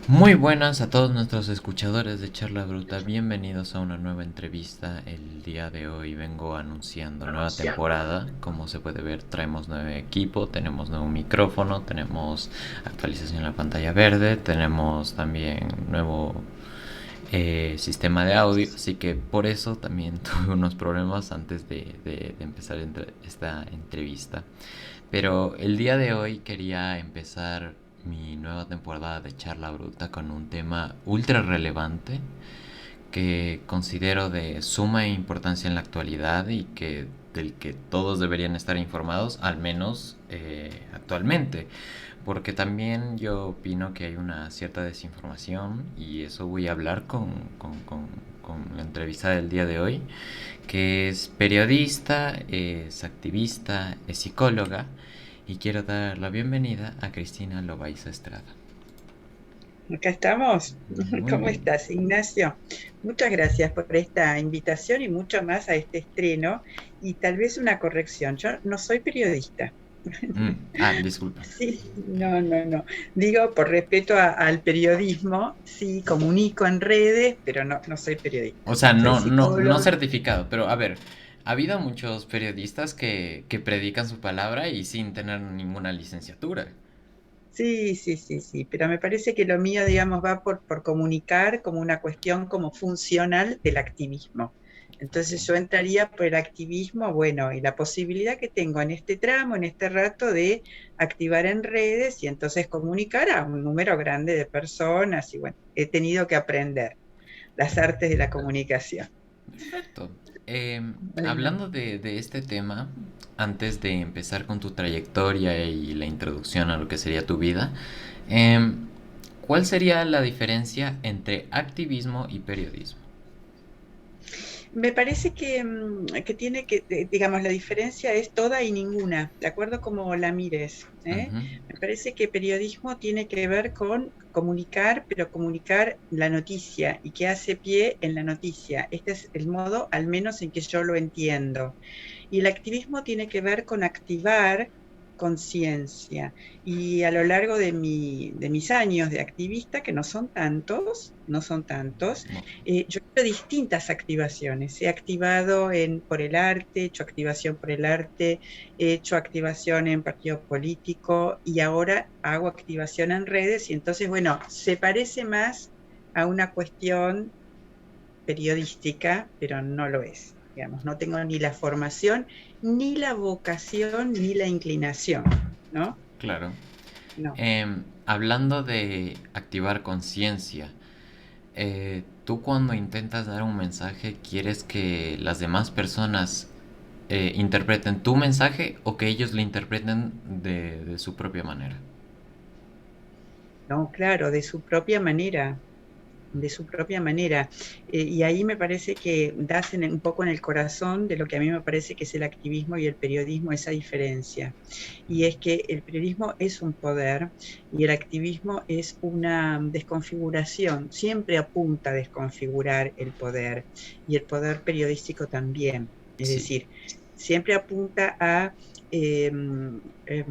Muy buenas a todos nuestros escuchadores de Charla Bruta, bienvenidos a una nueva entrevista. El día de hoy vengo anunciando nueva temporada. Como se puede ver, traemos nuevo equipo, tenemos nuevo micrófono, tenemos actualización en la pantalla verde, tenemos también nuevo sistema de audio, así que por eso también tuve unos problemas antes de empezar esta entrevista. Pero el día de hoy quería empezar mi nueva temporada de Charla Bruta con un tema ultra relevante que considero de suma importancia en la actualidad y que del que todos deberían estar informados, al menos actualmente, porque también yo opino que hay una cierta desinformación y eso voy a hablar con la entrevista del día de hoy, que es periodista, es activista, es psicóloga y quiero dar la bienvenida a Cristina Loaiza Estrada. Acá estamos. Muy ¿Cómo bien. estás, Ignacio? Muchas gracias por esta invitación y mucho más a este estreno. Y tal vez una corrección. Yo no soy periodista. Disculpa. Sí, no, no, no. Digo, por respeto al periodismo, sí, comunico en redes, pero no, no soy periodista. O sea, Soy no psicóloga. certificado, pero a ver, ha habido muchos periodistas que predican su palabra y sin tener ninguna licenciatura. Sí, sí, sí, sí, pero me parece que lo mío, digamos, va por comunicar como una cuestión como funcional del activismo. Ok. Entonces yo entraría por el activismo, bueno, y la posibilidad que tengo en este tramo, en este rato, de activar en redes y entonces comunicar a un número grande de personas. Y bueno, he tenido que aprender las artes de la comunicación. Perfecto. Bueno. Hablando de este tema, antes de empezar con tu trayectoria y la introducción a lo que sería tu vida, em, ¿cuál sería la diferencia entre activismo y periodismo? Me parece que tiene que, digamos, la diferencia es toda y ninguna, de acuerdo como la mires, ¿eh? Ujú. Me parece que periodismo tiene que ver con comunicar, pero comunicar la noticia y que hace pie en la noticia. Este es el modo, al menos en que yo lo entiendo. Y el activismo tiene que ver con activar conciencia. Y a lo largo de mis años de activista, que no son tantos, no son tantos, No, yo he hecho distintas activaciones. He activado por el arte, he hecho activación por el arte, he hecho activación en partido político y ahora hago activación en redes. Y entonces, bueno, se parece más a una cuestión periodística, pero no lo es. Digamos, no tengo ni la formación, ni la vocación, ni la inclinación, ¿no? claro. No. Hablando de activar conciencia, tú cuando intentas dar un mensaje, ¿quieres que las demás personas interpreten tu mensaje o que ellos lo interpreten de su propia manera? No, claro, de su propia manera, de su propia manera. Y ahí me parece que das un poco en el corazón de lo que a mí me parece que es el activismo y el periodismo, esa diferencia. Y es que el periodismo es un poder y el activismo es una desconfiguración, siempre apunta a desconfigurar el poder y el poder periodístico también. Es Sí. decir, siempre apunta a eh, eh,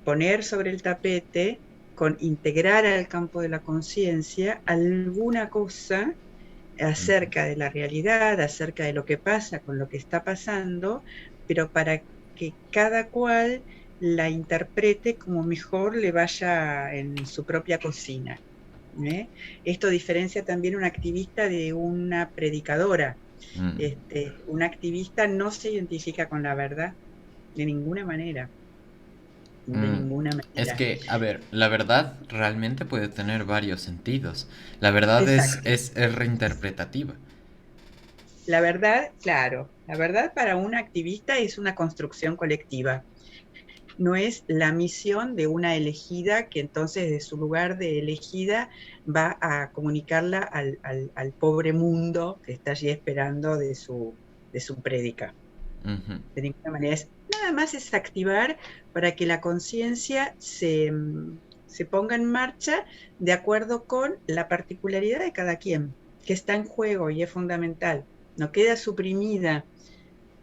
poner sobre el tapete, con integrar al campo de la conciencia alguna cosa Ujú. acerca de la realidad, acerca de lo que pasa con lo que está pasando, pero para que cada cual la interprete como mejor le vaya en su propia cocina. ¿Eh? Esto diferencia también una activista de una predicadora. Mm. Una activista no se identifica con la verdad de ninguna manera, de Mm, ninguna Es manera. que, a ver, la verdad realmente puede tener varios sentidos. La verdad Exacto. es reinterpretativa. La verdad, claro, la verdad para un activista es una construcción colectiva. No es la misión de una elegida que entonces de su lugar de elegida va a comunicarla al pobre mundo que está allí esperando de su prédica. Ujú. De ninguna manera es, nada más es activar para que la conciencia se ponga en marcha de acuerdo con la particularidad de cada quien, que está en juego y es fundamental. No queda suprimida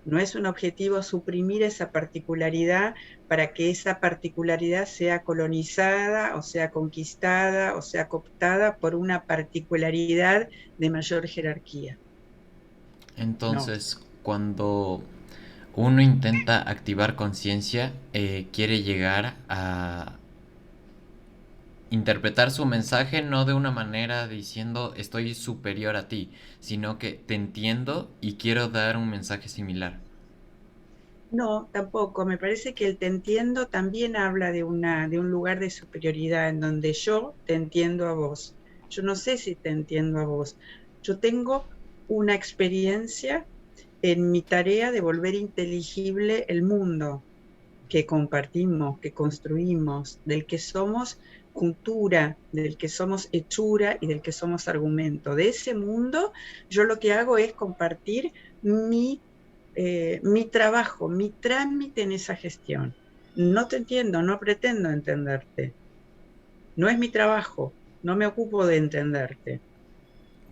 No es un objetivo suprimir esa particularidad para que esa particularidad sea colonizada o sea conquistada o sea cooptada por una particularidad de mayor jerarquía. No. Entonces, cuando uno intenta activar conciencia, quiere llegar a interpretar su mensaje no de una manera diciendo estoy superior a ti, sino que te entiendo y quiero dar un mensaje similar. No, tampoco. Me parece que el te entiendo también habla de un lugar de superioridad en donde yo te entiendo a vos. Yo no sé si te entiendo a vos. Yo tengo una experiencia en mi tarea de volver inteligible el mundo que compartimos, que construimos, del que somos cultura, del que somos hechura y del que somos argumento. De ese mundo, yo lo que hago es compartir mi trabajo, mi trámite en esa gestión. No te entiendo, no pretendo entenderte. No es mi trabajo, no me ocupo de entenderte.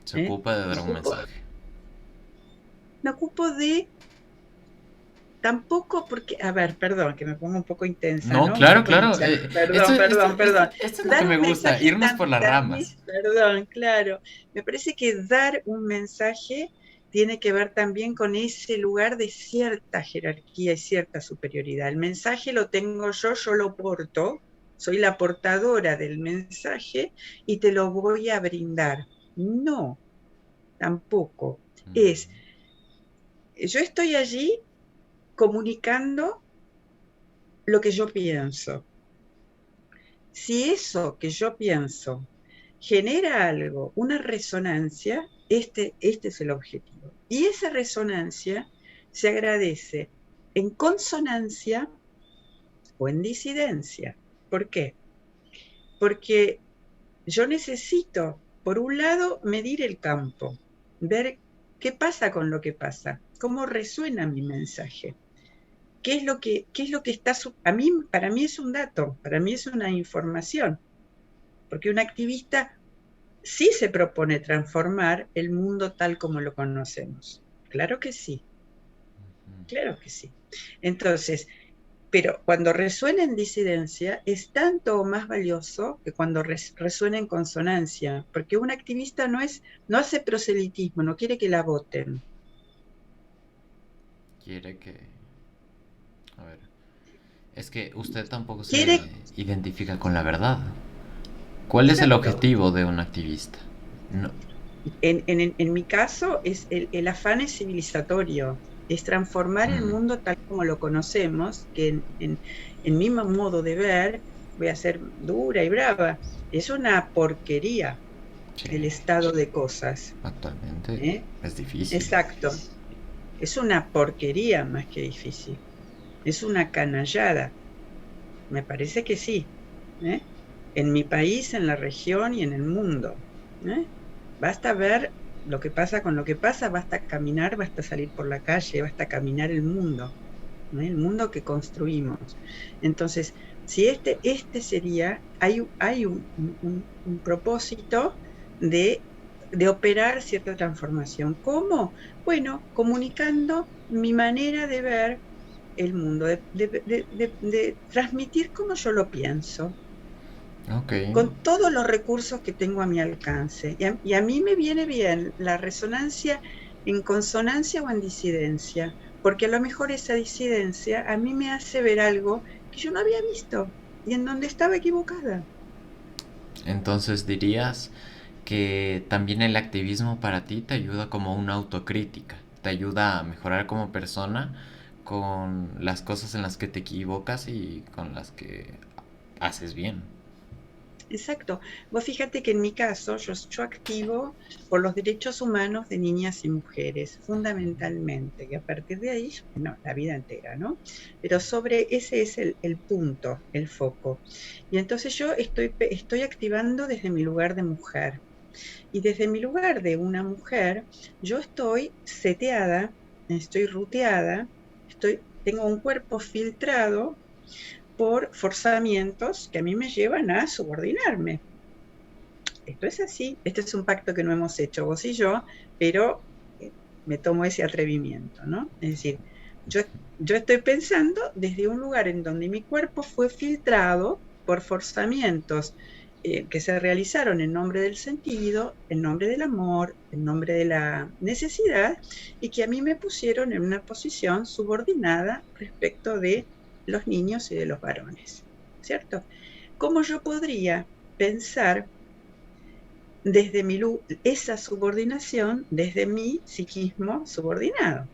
Se ¿Eh? ocupa de Me dar un ocupo, mensaje. me ocupo de tampoco porque, a ver, perdón, que me pongo un poco intensa, No, ¿no? Un claro, poco claro. hincha. Perdón, perdón, perdón. Esto es lo que Dar me un gusta, mensaje irnos por las ramas. perdón, claro. Me parece que dar un mensaje tiene que ver también con ese lugar de cierta jerarquía y cierta superioridad. El mensaje lo tengo yo lo porto, soy la portadora del mensaje y te lo voy a brindar. No, tampoco. Es, yo estoy allí comunicando lo que yo pienso. Si eso que yo pienso genera algo, una resonancia, este es el objetivo. Y esa resonancia se agradece en consonancia o en disidencia. ¿Por qué? Porque yo necesito, por un lado, medir el campo, ver qué pasa con lo que pasa, cómo resuena mi mensaje. Qué es lo que está, a mí, para mí es un dato, para mí es una información, porque un activista sí se propone transformar el mundo tal como lo conocemos. Claro que sí, claro que sí. Entonces, pero cuando resuena en disidencia es tanto o más valioso que cuando resuena en consonancia, porque un activista no hace proselitismo, no quiere que la voten. Quiere que... A ver. Es que usted tampoco Quiere, se identifica con la verdad. ¿Cuál es el exacto. objetivo de un activista? No. En mi caso, el afán es civilizatorio, es transformar el Mm, mundo tal como lo conocemos, que en mi modo de ver, voy a ser dura y brava, es una porquería sí, el estado de cosas. actualmente ¿Eh? es difícil. Exacto, es una porquería más que difícil, es una canallada, me parece que sí. ¿Eh? En mi país, en la región y en el mundo. ¿Eh? Basta ver lo que pasa con lo que pasa, basta caminar, basta salir por la calle, basta caminar el mundo, ¿no? El mundo que construimos. Entonces, si este sería, hay un propósito de, de operar cierta transformación. ¿Cómo? Bueno, comunicando mi manera de ver el mundo, de transmitir como yo lo pienso, Ok. con todos los recursos que tengo a mi alcance. Y a mí me viene bien la resonancia en consonancia o en disidencia, porque a lo mejor esa disidencia a mí me hace ver algo que yo no había visto y en donde estaba equivocada. Entonces dirías que también el activismo para ti te ayuda como una autocrítica, te ayuda a mejorar como persona con las cosas en las que te equivocas y con las que haces bien. Exacto. Vos fíjate que en mi caso yo activo por los derechos humanos de niñas y mujeres, fundamentalmente, y a partir de ahí, bueno, la vida entera, ¿no? Pero sobre ese es el punto, el foco. Y entonces yo estoy activando desde mi lugar de mujer. Y desde mi lugar de una mujer, yo estoy seteada, estoy ruteada, tengo un cuerpo filtrado por forzamientos que a mí me llevan a subordinarme. Esto es así, este es un pacto que no hemos hecho vos y yo, pero me tomo ese atrevimiento, ¿no? Es decir, Yo, yo estoy pensando desde un lugar en donde mi cuerpo fue filtrado por forzamientos que se realizaron en nombre del sentido, en nombre del amor, en nombre de la necesidad, y que a mí me pusieron en una posición subordinada respecto de los niños y de los varones, ¿cierto? ¿Cómo yo podría pensar desde esa subordinación, desde mi psiquismo subordinado?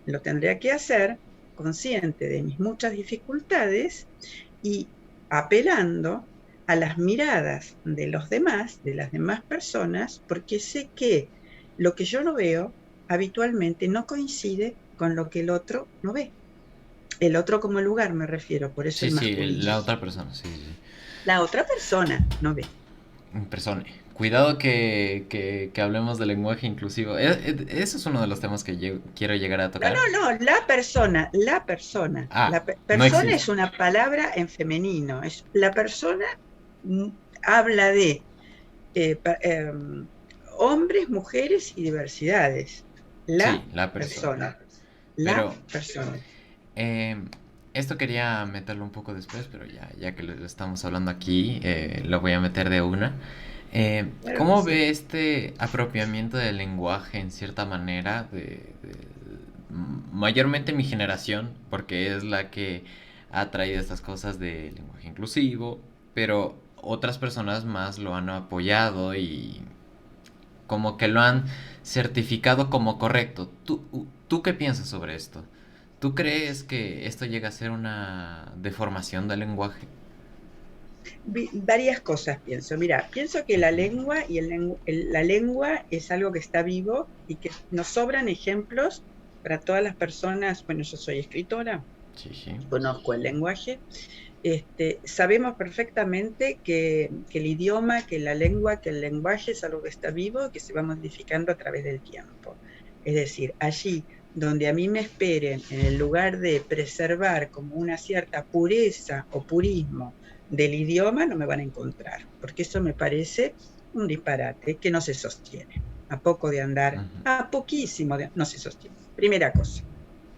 Lo tendría que hacer consciente de mis muchas dificultades y apelando a las miradas de los demás, de las demás personas, porque sé que lo que yo no veo habitualmente no coincide con lo que el otro no ve. El otro como lugar me refiero, por eso Sí, el sí, masculino. la otra persona, sí, sí. La otra persona no ve. Persona. Cuidado que hablemos de lenguaje inclusivo. Eso es uno de los temas que yo quiero llegar a No, tocar. no, no, la persona, la persona. Ah, no Persona existe. es una palabra en femenino. La persona mm, habla de eh, hombres, mujeres y diversidades. La Sí, la persona. persona. La Pero persona. eh, esto quería meterlo un poco después, pero ya que lo estamos hablando aquí, lo voy a meter de una. Claro que ¿Cómo sí. ve este apropiamiento del lenguaje en cierta manera mayormente mi generación, porque es la que ha traído estas cosas de lenguaje inclusivo, pero otras personas más lo han apoyado y como que lo han certificado como correcto? ¿Tú qué piensas sobre esto? ¿Tú crees que esto llega a ser una deformación del lenguaje? Varias cosas pienso. Mira, pienso que la Ujú. lengua y la lengua es algo que está vivo y que nos sobran ejemplos para todas las personas. Bueno, yo soy escritora, Sí, sí. conozco el lenguaje. Sabemos perfectamente que el idioma, que la lengua, que el lenguaje es algo que está vivo, que se va modificando a través del tiempo. Es decir, allí donde a mí me esperen, en el lugar de preservar como una cierta pureza o purismo del idioma, no me van a encontrar, porque eso me parece un disparate que no se sostiene. A poco de andar, Ujú. a poquísimo no se sostiene. Primera cosa.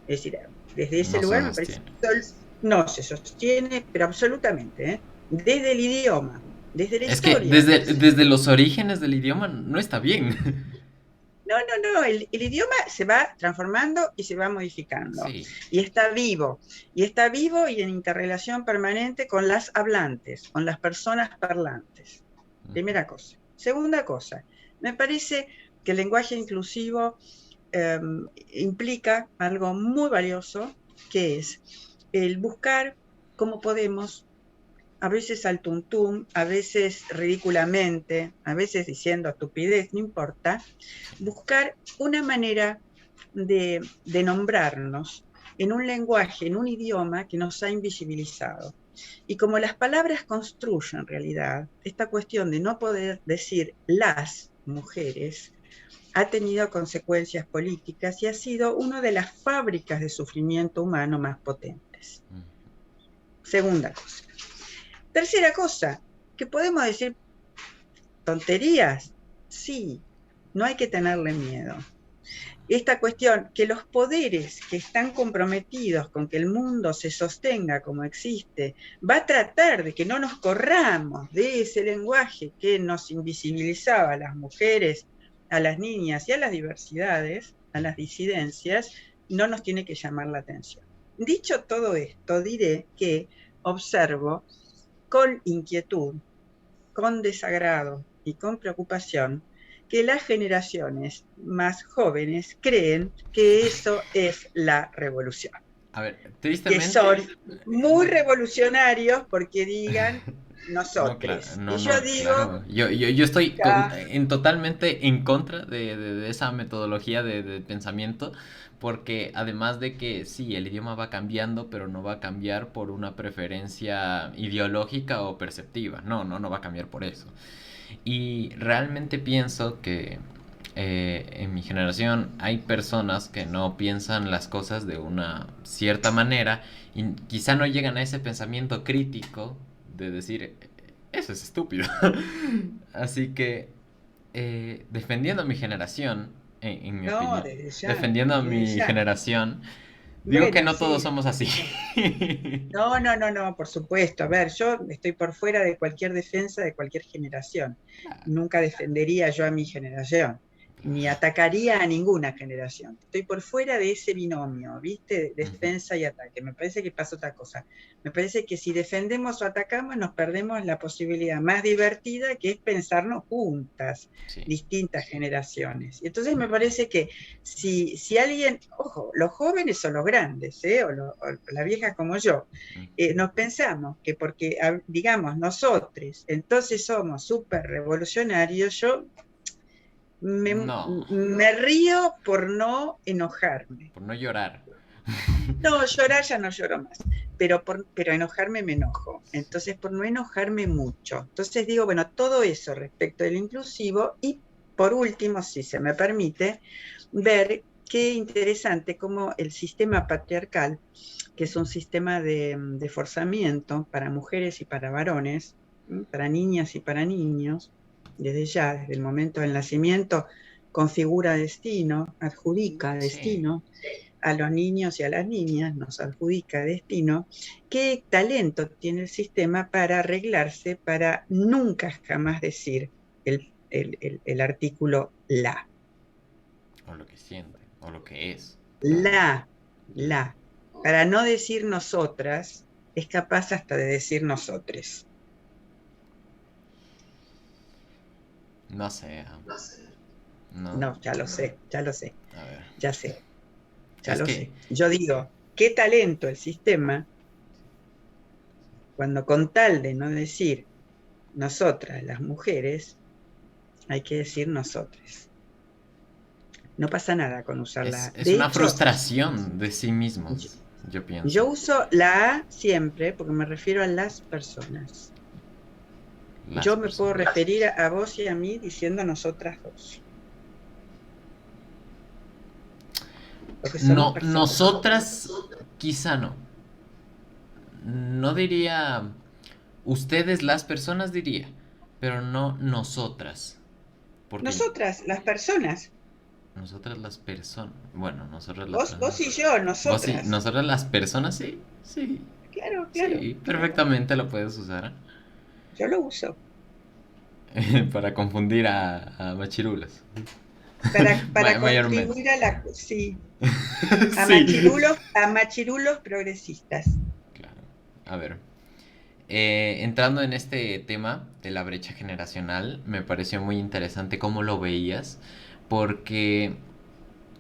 Es decir, desde ese No se lugar me parece sostiene. no se sostiene, pero absolutamente, ¿eh? Desde el idioma, desde la Es que historia. desde los orígenes del idioma no está bien. No, no, no, el idioma se va transformando y se va modificando. Sí. Y está vivo y en interrelación permanente con las hablantes, con las personas parlantes. Primera cosa. Segunda cosa, me parece que el lenguaje inclusivo eh, implica algo muy valioso, que es el buscar cómo podemos, a veces al tuntum, a veces ridículamente, a veces diciendo estupidez, no importa, Sí. buscar una manera de nombrarnos en un lenguaje, en un idioma que nos ha invisibilizado. Y como las palabras construyen en realidad, esta cuestión de no poder decir las mujeres ha tenido consecuencias políticas y ha sido una de las fábricas de sufrimiento humano más potentes. Segunda cosa. Tercera cosa, que podemos decir tonterías. Sí, no hay que tenerle miedo. Esta cuestión, que los poderes que están comprometidos con que el mundo se sostenga como existe, va a tratar de que no nos corramos de ese lenguaje que nos invisibilizaba a las mujeres, a las niñas y a las diversidades, a las disidencias, no nos tiene que llamar la atención. Dicho todo esto, diré que observo con inquietud, con desagrado y con preocupación que las generaciones más jóvenes creen que eso es la revolución, A ver, que son tristemente, muy revolucionarios porque digan no, claro, nosotros. no, Y yo no, digo, claro. Yo estoy ah, totalmente en contra de esa metodología de pensamiento, porque además de que sí, el idioma va cambiando, pero no va a cambiar por una preferencia ideológica o perceptiva. No va a cambiar por eso. Y realmente pienso que en mi generación hay personas que no piensan las cosas de una cierta manera y quizá no llegan a ese pensamiento crítico de decir, eso es estúpido. Así que defendiendo a mi generación, en mi no, opinión, defendiendo a desde mi ya. generación, Digo que Bueno, no todos sí. somos así. No, no, no, no, por supuesto. A ver, yo estoy por fuera de cualquier defensa de cualquier generación. Nunca defendería yo a mi generación, ni atacaría a ninguna generación. Estoy por fuera de ese binomio, ¿viste? Ujú. Defensa y ataque. Me parece que pasa otra cosa. Me parece que si defendemos o atacamos, nos perdemos la posibilidad más divertida, que es pensarnos juntas, Sí. distintas generaciones. Y entonces me parece que si alguien, ojo, los jóvenes o los grandes, o la vieja como yo, Mm. nos pensamos que porque, digamos, nosotros, entonces somos súper revolucionarios, yo No, me río por no enojarme. por no llorar. No, llorar ya no lloro más, pero enojarme me enojo. Entonces, por no enojarme mucho. Entonces digo, bueno, todo eso respecto del inclusivo y por último, si se me permite, ver qué interesante cómo el sistema patriarcal, que es un sistema de forzamiento para mujeres y para varones, para niñas y para niños, desde ya, desde el momento del nacimiento, configura destino, adjudica Sí. destino a los niños y a las niñas, nos adjudica destino, qué talento tiene el sistema para arreglarse, para nunca jamás decir el artículo la. O lo que siente, o lo que es. La, la. Para no decir nosotras, es capaz hasta de decir nosotres. No sé. No. No, ya lo sé, ya lo sé, A ver. ya sé, ya Es lo que sé. Yo digo, qué talento el sistema cuando con tal de no decir nosotras, las mujeres, hay que decir nosotras. No pasa nada con usarla. es De una hecho, frustración de sí yo, mismos, yo pienso. yo uso la A siempre porque me refiero a las personas. Las Yo me puedo personas. referir a vos y a mí diciendo nosotras dos, porque somos No, personas. nosotras quizá no. No diría ustedes las personas diría, pero no nosotras, porque Nosotras, las personas. nosotras las personas, bueno, nosotros las Vos personas, y yo, vos sí, nosotras. nosotras las personas sí, sí, Claro, claro, sí, claro. perfectamente lo puedes usar Yo lo uso. para confundir a machirulas, Para mayormente. contribuir a la... Sí, Sí. a machirulos progresistas. Claro. A ver, entrando en este tema de la brecha generacional, me pareció muy interesante cómo lo veías, porque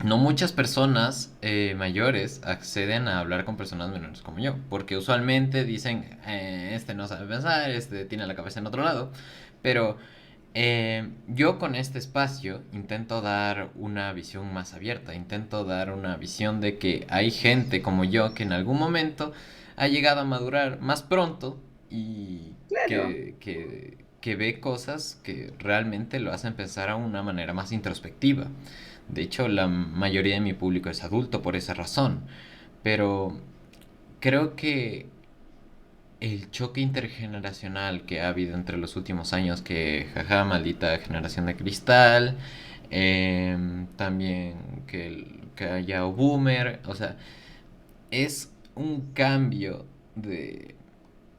no muchas personas mayores acceden a hablar con personas menores como yo, porque usualmente dicen, este no sabe pensar, este tiene la cabeza en otro lado, pero yo con este espacio intento dar una visión más abierta, intento dar una visión de que hay gente como yo que en algún momento ha llegado a madurar más pronto y Claro. que ve cosas que realmente lo hacen pensar a una manera más introspectiva. De hecho, la mayoría de mi público es adulto por esa razón, pero creo que el choque intergeneracional que ha habido entre los últimos años, que jaja, maldita generación de cristal, también que haya boomer, o sea, es un cambio de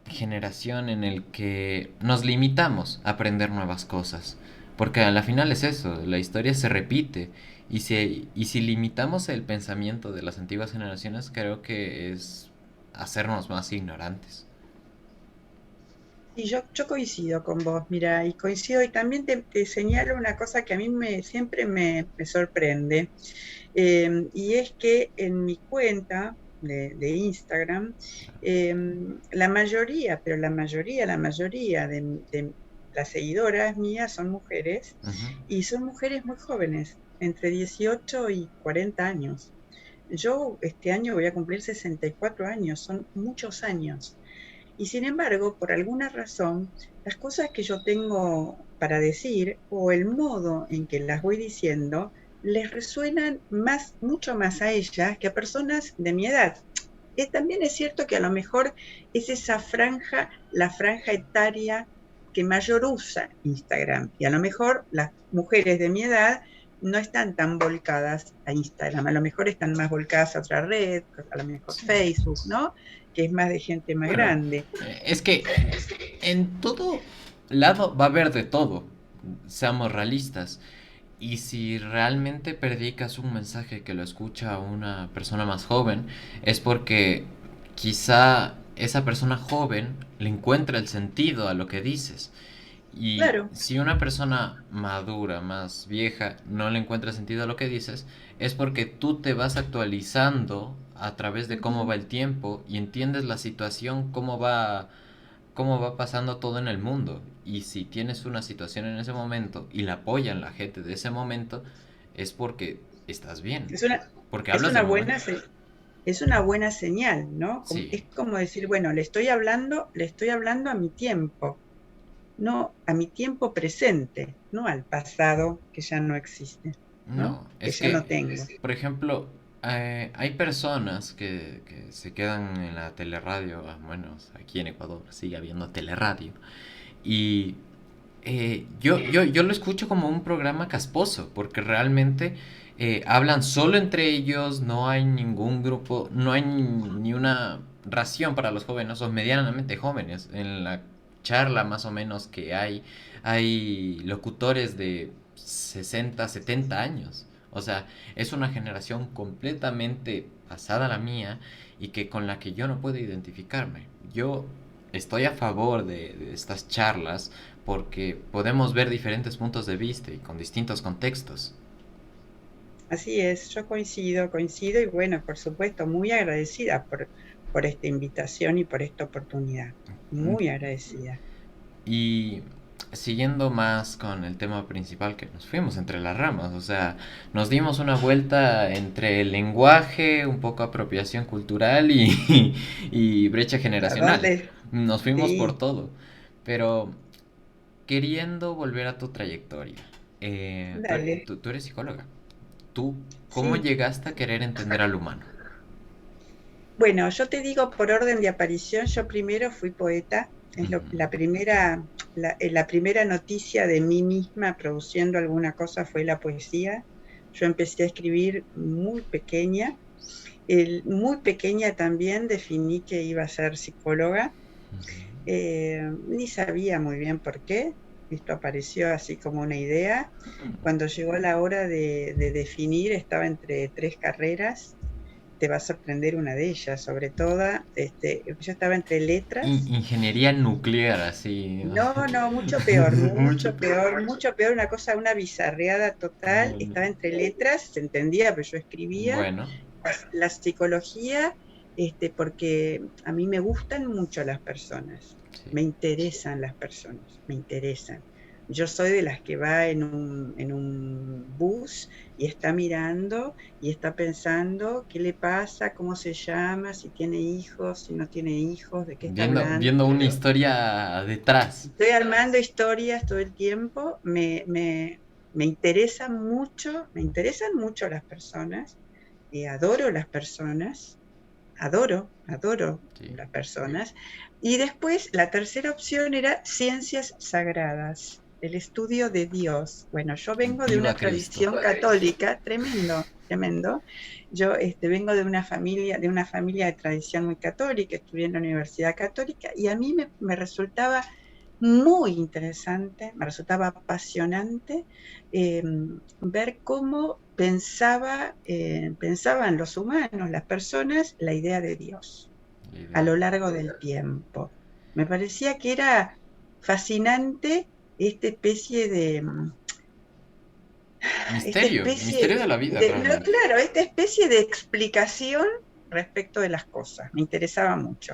generación en el que nos limitamos a aprender nuevas cosas. Porque a la final es eso, la historia se repite. Y si limitamos el pensamiento de las antiguas generaciones, creo que es hacernos más ignorantes. Y yo coincido con vos, mira, y coincido y también te señalo una cosa que a mí siempre me sorprende, y es que en mi cuenta de Instagram, eh, la mayoría, pero la mayoría de las seguidoras mías son mujeres Ujú. y son mujeres muy jóvenes, entre 18 y 40 años. Yo este año voy a cumplir 64 años, son muchos años. Y sin embargo, por alguna razón, las cosas que yo tengo para decir o el modo en que las voy diciendo les resuenan más, mucho más a ellas que a personas de mi edad. También es cierto que a lo mejor es esa franja, la franja etaria que mayor usa Instagram. Y a lo mejor las mujeres de mi edad no están tan volcadas a Instagram, a lo mejor están más volcadas a otra red, a lo mejor Sí. Facebook, ¿no? Que es más de gente más Bueno, grande. es que en todo lado va a haber de todo, seamos realistas. Y si realmente predicas un mensaje que lo escucha una persona más joven, es porque quizá esa persona joven le encuentra el sentido a lo que dices. Y Claro, si una persona madura, más vieja, no le encuentra sentido a lo que dices, es porque tú te vas actualizando a través de cómo va ujú, el tiempo y entiendes la situación, cómo va pasando todo en el mundo. Y si tienes una situación en ese momento y la apoyan la gente de ese momento, es porque estás bien. es una, Porque es hablas una del buena, momento. es una buena señal, ¿no? Sí, Es como decir, bueno, le estoy hablando a mi tiempo, no a mi tiempo presente, no al pasado que ya no existe, ¿no? no, Que es ya no que, tengo. por ejemplo, hay personas que se quedan en la teleradio, bueno, aquí en Ecuador sigue habiendo teleradio, y yo lo escucho como un programa casposo, porque realmente hablan solo entre ellos, no hay ningún grupo, no hay ni una ración para los jóvenes o medianamente jóvenes. En la charla más o menos que hay locutores de 60 70 años. O sea, es una generación completamente pasada a la mía y que con la que yo no puedo identificarme. Yo estoy a favor de estas charlas porque podemos ver diferentes puntos de vista y con distintos contextos. Así es, yo coincido y bueno, por supuesto, muy agradecida por esta invitación y por esta oportunidad. Muy agradecida. Y siguiendo más con el tema principal, que nos fuimos entre las ramas, o sea, nos dimos una vuelta entre el lenguaje, un poco apropiación cultural y brecha ¿A generacional. dónde? Nos fuimos por Sí, todo. Pero queriendo volver a tu trayectoria, dale. tú eres psicóloga. ¿Tú cómo Sí. llegaste a querer entender al humano? Bueno, yo te digo por orden de aparición, yo primero fui poeta. La primera noticia de mí misma produciendo alguna cosa fue la poesía. Yo empecé a escribir muy pequeña. Muy pequeña también definí que iba a ser psicóloga. Ni sabía muy bien por qué. Esto apareció así como una idea. Cuando llegó la hora de definir, estaba entre tres carreras. Te va a sorprender una de ellas, sobre todo, yo estaba entre letras. Ingeniería nuclear, así. No, no, mucho peor, Mucho peor. mucho peor, una cosa, una bizarreada total. No, no. Estaba entre letras, se entendía, pero yo escribía. Bueno, La psicología, porque a mí me gustan mucho las personas, sí. me interesan las personas, me interesan. Yo soy de las que va en un bus y está mirando y está pensando qué le pasa, cómo se llama, si tiene hijos, si no tiene hijos, de qué está hablando. Viendo una historia detrás. Estoy armando historias todo el tiempo, me me interesan mucho las personas, adoro las personas, adoro Sí. las personas. Y después la tercera opción era ciencias sagradas, el estudio de Dios. Bueno, yo vengo de Viva una Cristo. tradición católica, tremendo, tremendo. Yo vengo de una familia de tradición muy católica, estudié en la Universidad Católica y a mí me resultaba muy interesante, me resultaba apasionante eh, ver cómo pensaban los humanos, las personas, la idea de Dios La a idea. lo largo del tiempo. Me parecía que era fascinante esta especie Misterio. Misterio de la vida, no, realmente. claro, esta especie de explicación respecto de las cosas. Me interesaba mucho.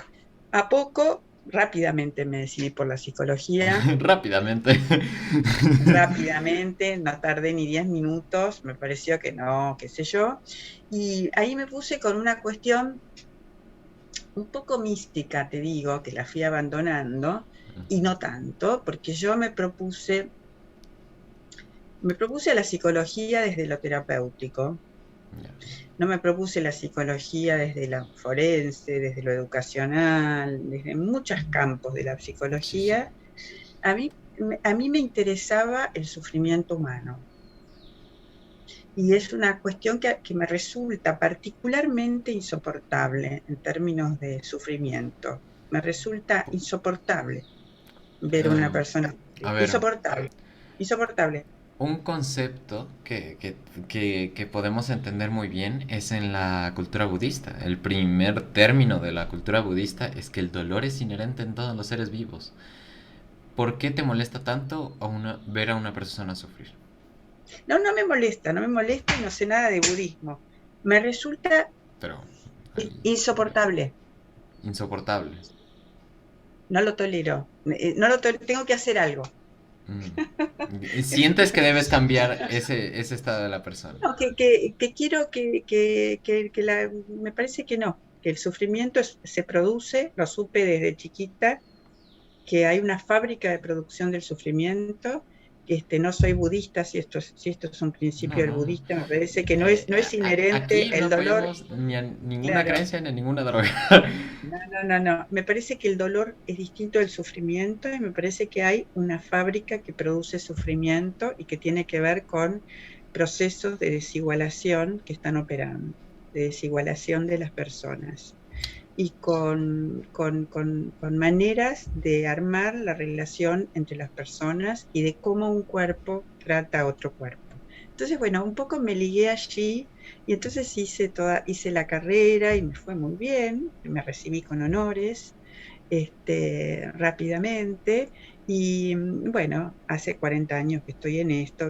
A poco, rápidamente me decidí por la psicología, Rápidamente. rápidamente, no tardé ni 10 minutos, me pareció que no, qué sé yo, y ahí me puse con una cuestión un poco mística, te digo, que la fui abandonando, y no tanto, porque yo me propuse la psicología desde lo terapéutico, Ya. no me propuse la psicología desde la forense, desde lo educacional, desde muchos campos de la Sí, sí. psicología. A mí, a mí me interesaba el sufrimiento humano. y es una cuestión que me resulta particularmente insoportable en términos de sufrimiento. Me resulta insoportable ver a una Em, persona a sufrir. ver, Insoportable, insoportable. un concepto que podemos entender muy bien es en la cultura budista. El primer término de la cultura budista es que el dolor es inherente en todos los seres vivos. ¿Por qué te molesta tanto ver a una persona sufrir? No, no me molesta y no sé nada de budismo. Me resulta Pero ahí, insoportable. insoportable. No lo tolero. No lo tolero. Tengo que hacer algo. Sientes que debes cambiar ese estado de la persona. No, que quiero me parece que no, que el sufrimiento se produce, lo supe desde chiquita, que hay una fábrica de producción del sufrimiento. No soy budista, si esto es un No, principio del no, no. budista, me parece que no es Aquí inherente el no dolor. pedimos ni a ninguna Claro, creencia ni a ninguna droga. no. Me parece que el dolor es distinto del sufrimiento y me parece que hay una fábrica que produce sufrimiento y que tiene que ver con procesos de desigualación que están operando, de desigualación de las personas y con maneras de armar la relación entre las personas y de cómo un cuerpo trata a otro cuerpo. Entonces, bueno, un poco me ligué allí y entonces hice la carrera y me fue muy bien, me recibí con honores, rápidamente. Y bueno, hace 40 años que estoy en esto,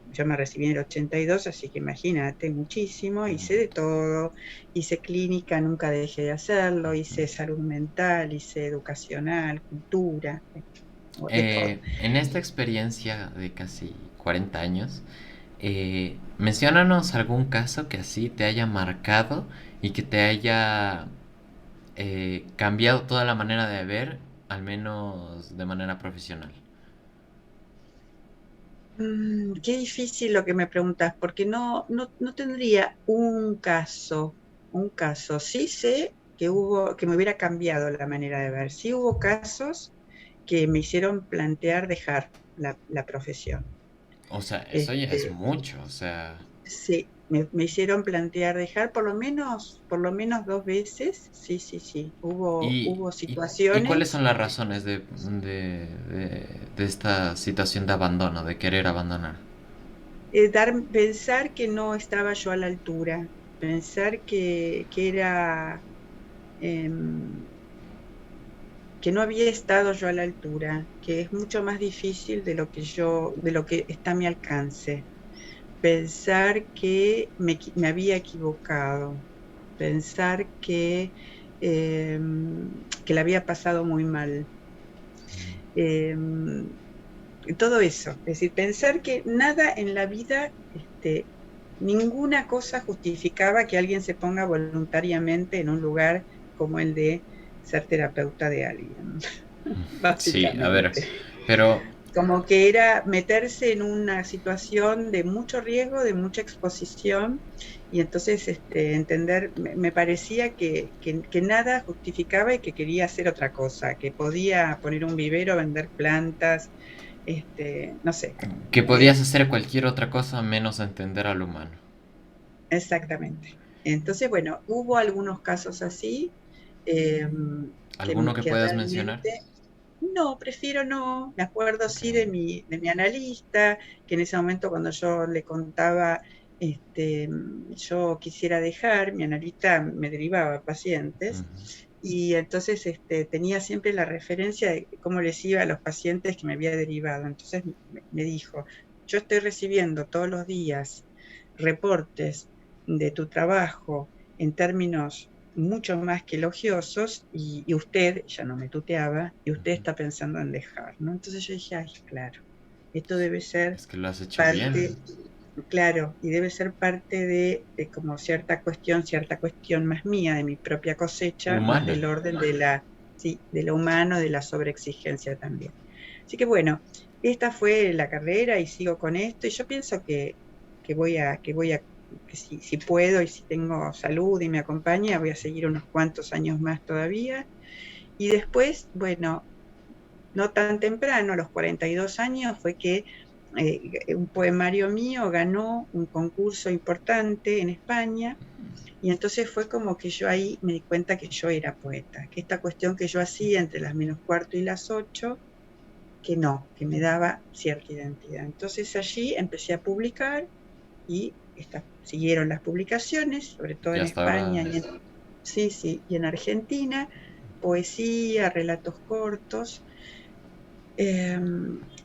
yo me recibí en el 82, así que imagínate, muchísimo, hice de todo, hice clínica, nunca dejé de hacerlo, hice salud mental, hice educacional, cultura, de todo. En esta experiencia de casi 40 años, menciónanos algún caso que así te haya marcado y que te haya cambiado toda la manera de ver, al menos de manera profesional. Qué difícil lo que me preguntas, porque no tendría un caso. Sí sé que me hubiera cambiado la manera de ver. Sí hubo casos que me hicieron plantear dejar la profesión. O sea, eso ya es Este, mucho, o sea... sí, me hicieron plantear dejar por lo menos dos veces. Sí, sí, sí. ¿Y, Hubo y cuáles son situaciones. las razones de esta situación de abandono, de querer abandonar? Pensar que no estaba yo a la altura, pensar que era, em, que no había estado yo a la altura, que es mucho más difícil de lo que está a mi alcance. Pensar me había equivocado, pensar que la había pasado muy mal. Em, Todo eso, es decir, pensar que nada en la vida, ninguna cosa justificaba que alguien se ponga voluntariamente en un lugar como el de ser terapeuta de alguien, Sí, a ver, básicamente. pero Como que era meterse en una situación de mucho riesgo, de mucha exposición, y entonces me parecía que nada justificaba y que quería hacer otra cosa, que podía poner un vivero, vender plantas, no sé. que eh, podías hacer cualquier otra cosa menos entender al humano. Exactamente. Entonces, bueno, hubo algunos casos así, eh, ¿Alguno que que puedas mencionar? realmente, no, prefiero no. Me acuerdo sí de mi analista, que en ese momento cuando yo le contaba, yo quisiera dejar, mi analista me derivaba a pacientes, y entonces tenía siempre la referencia de cómo les iba a los pacientes que me había derivado. Entonces me dijo, yo estoy recibiendo todos los días reportes de tu trabajo en términos mucho más que elogiosos y usted, ya no me tuteaba, y usted está pensando en dejar, ¿no? Entonces yo dije, ay, claro, esto debe ser Es que lo has hecho bien. parte, claro, y debe ser parte de como cierta cuestión más mía, de mi propia cosecha, más Humana. del orden sí, de lo humano, de la sobreexigencia también. Así que bueno, esta fue la carrera y sigo con esto, y yo pienso que voy a, que si puedo y si tengo salud y me acompaña, voy a seguir unos cuantos años más todavía. Y después, bueno, no tan temprano, a los 42 años, fue que un poemario mío ganó un concurso importante en España, y entonces fue como que yo ahí me di cuenta que yo era poeta, que esta cuestión que yo hacía entre las -4 y las 8, que no, que me daba cierta identidad. Entonces allí empecé a publicar y siguieron las publicaciones, sobre todo Y en hasta ahora, España sí, sí, y en Argentina, poesía, relatos cortos. eh,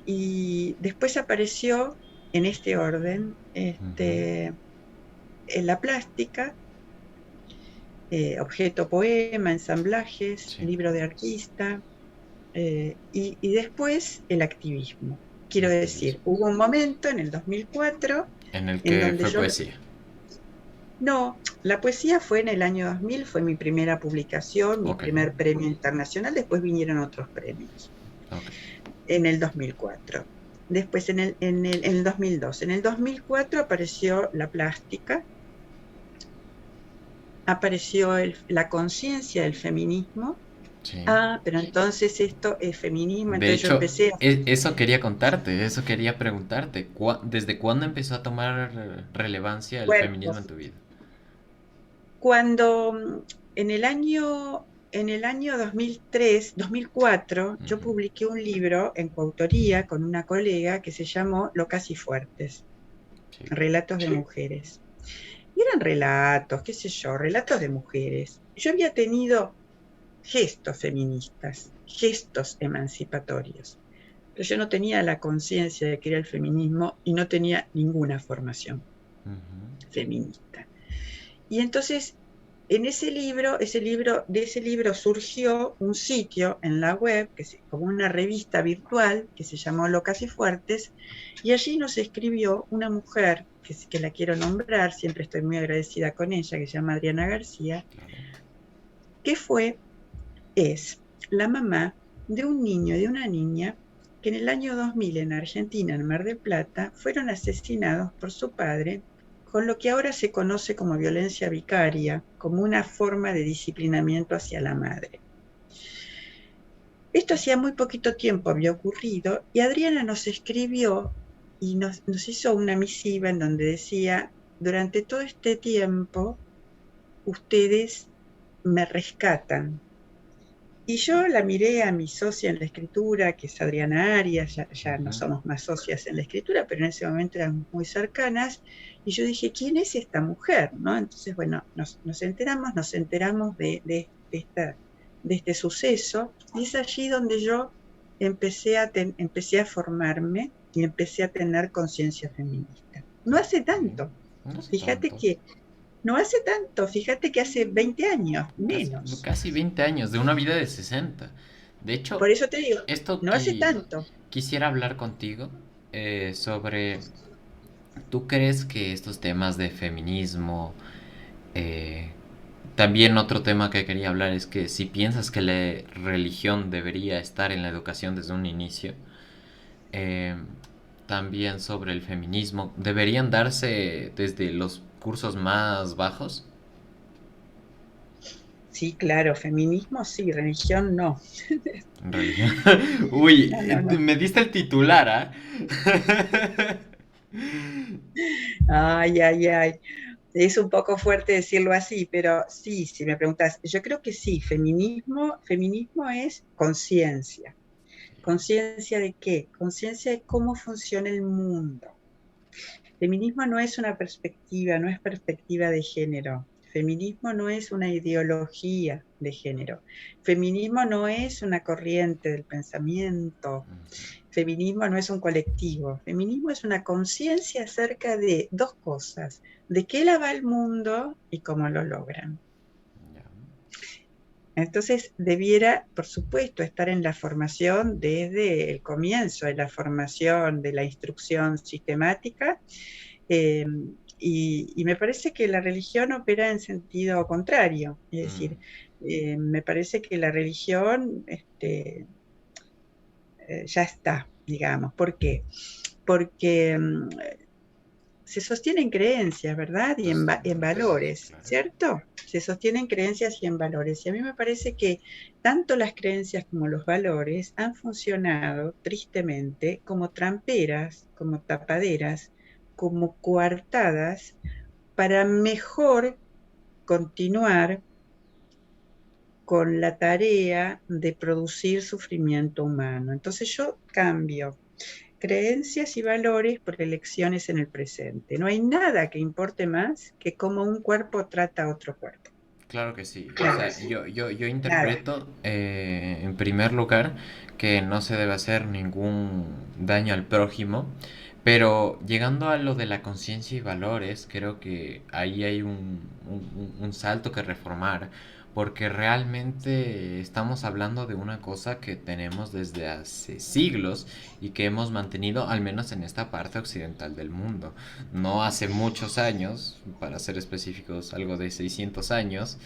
y después apareció en este orden ujú, en la plástica, objeto poema, ensamblajes, sí, libro de artista, y después el activismo. Quiero decir, activismo, hubo un momento en el 2004 en el en que donde fue yo... poesía. No, la poesía fue en el año 2000, fue mi primera publicación, mi Ok, primer premio internacional, después vinieron otros premios, ok. en el 2004. Después en el 2002. En el 2004 apareció la plástica, apareció la conciencia del feminismo. Sí. Ah, pero entonces esto es feminismo, De entonces yo hecho, empecé eso quería contarte, eso quería preguntarte. ¿Desde cuándo empezó a tomar relevancia el feminismo en cuerpos. tu vida? Cuando en el año 2003, 2004, yo Ujú, publiqué un libro en coautoría con una colega que se llamó Locas y Fuertes, sí. Relatos de Mujeres. Y eran relatos, qué sé yo, relatos de mujeres. Yo había tenido gestos feministas, gestos emancipatorios, pero yo no tenía la conciencia de que era el feminismo y no tenía ninguna formación Ujú, feminista. Y entonces, en de ese libro surgió un sitio en la web, como una revista virtual, que se llamó Locas y Fuertes, y allí nos escribió una mujer, que la quiero nombrar, siempre estoy muy agradecida con ella, que se llama Adriana García, claro. que es la mamá de un niño y de una niña que en el año 2000 en Argentina, en Mar del Plata, fueron asesinados por su padre con lo que ahora se conoce como violencia vicaria, como una forma de disciplinamiento hacia la madre. Esto hacía muy poquito tiempo había ocurrido y Adriana nos escribió y nos hizo una misiva en donde decía, durante todo este tiempo ustedes me rescatan. Y yo la miré a mi socia en la escritura, que es Adriana Arias, ya no Ujú, somos más socias en la escritura, pero en ese momento éramos muy cercanas, y yo dije, ¿quién es esta mujer? ¿No? Entonces, bueno, nos enteramos de este suceso, y es allí donde yo empecé a formarme y empecé a tener conciencia feminista. No hace ok. tanto, No sé fíjate tanto. que, no hace tanto, fíjate que hace 20 años, Casi, menos. casi 20 años de una vida de 60. De hecho, Por eso te digo, esto no hace tanto. quisiera hablar contigo sobre, ¿tú crees que estos temas de feminismo, eh, también otro tema que quería hablar es que si piensas que la religión debería estar en la educación desde un inicio, eh, también sobre el feminismo, ¿deberían darse desde los cursos más bajos? Sí, claro, feminismo sí, religión no. En religión. Uy, No, no, no. me diste el titular, ¿ah? Ay, ay, ay. Es un poco fuerte decirlo así, pero sí, si me preguntas, yo creo que sí, feminismo es conciencia. ¿Conciencia de qué? Conciencia de cómo funciona el mundo. Feminismo no es una perspectiva, no es perspectiva de género. Feminismo no es una ideología de género. Feminismo no es una corriente del pensamiento. Feminismo no es un colectivo. Feminismo es una conciencia acerca de dos cosas: de qué la va el mundo y cómo lo logran. Ya. Entonces, debiera, por supuesto, estar en la formación desde el comienzo de la formación, de la instrucción sistemática, eh, y me parece que la religión opera en sentido contrario, es Mm, decir, me parece que la religión ya está, digamos. ¿Por qué? Porque se sostiene en creencias, ¿verdad? Y en valores, Claro. ¿cierto? Se sostiene en creencias y en valores. Y a mí me parece que tanto las creencias como los valores han funcionado tristemente como tramperas, como tapaderas, como coartadas para mejor continuar con la tarea de producir sufrimiento humano. Entonces yo cambio creencias y valores por elecciones en el presente. No hay nada que importe más que cómo un cuerpo trata a otro cuerpo. Claro que sí. O Claro, sea, yo nada. interpreto en primer lugar que no se debe hacer ningún daño al prójimo, pero llegando a lo de la conciencia y valores, creo que ahí hay un salto que reformar, porque realmente estamos hablando de una cosa que tenemos desde hace siglos y que hemos mantenido al menos en esta parte occidental del mundo. No hace muchos años, para ser específicos, algo de 600 años,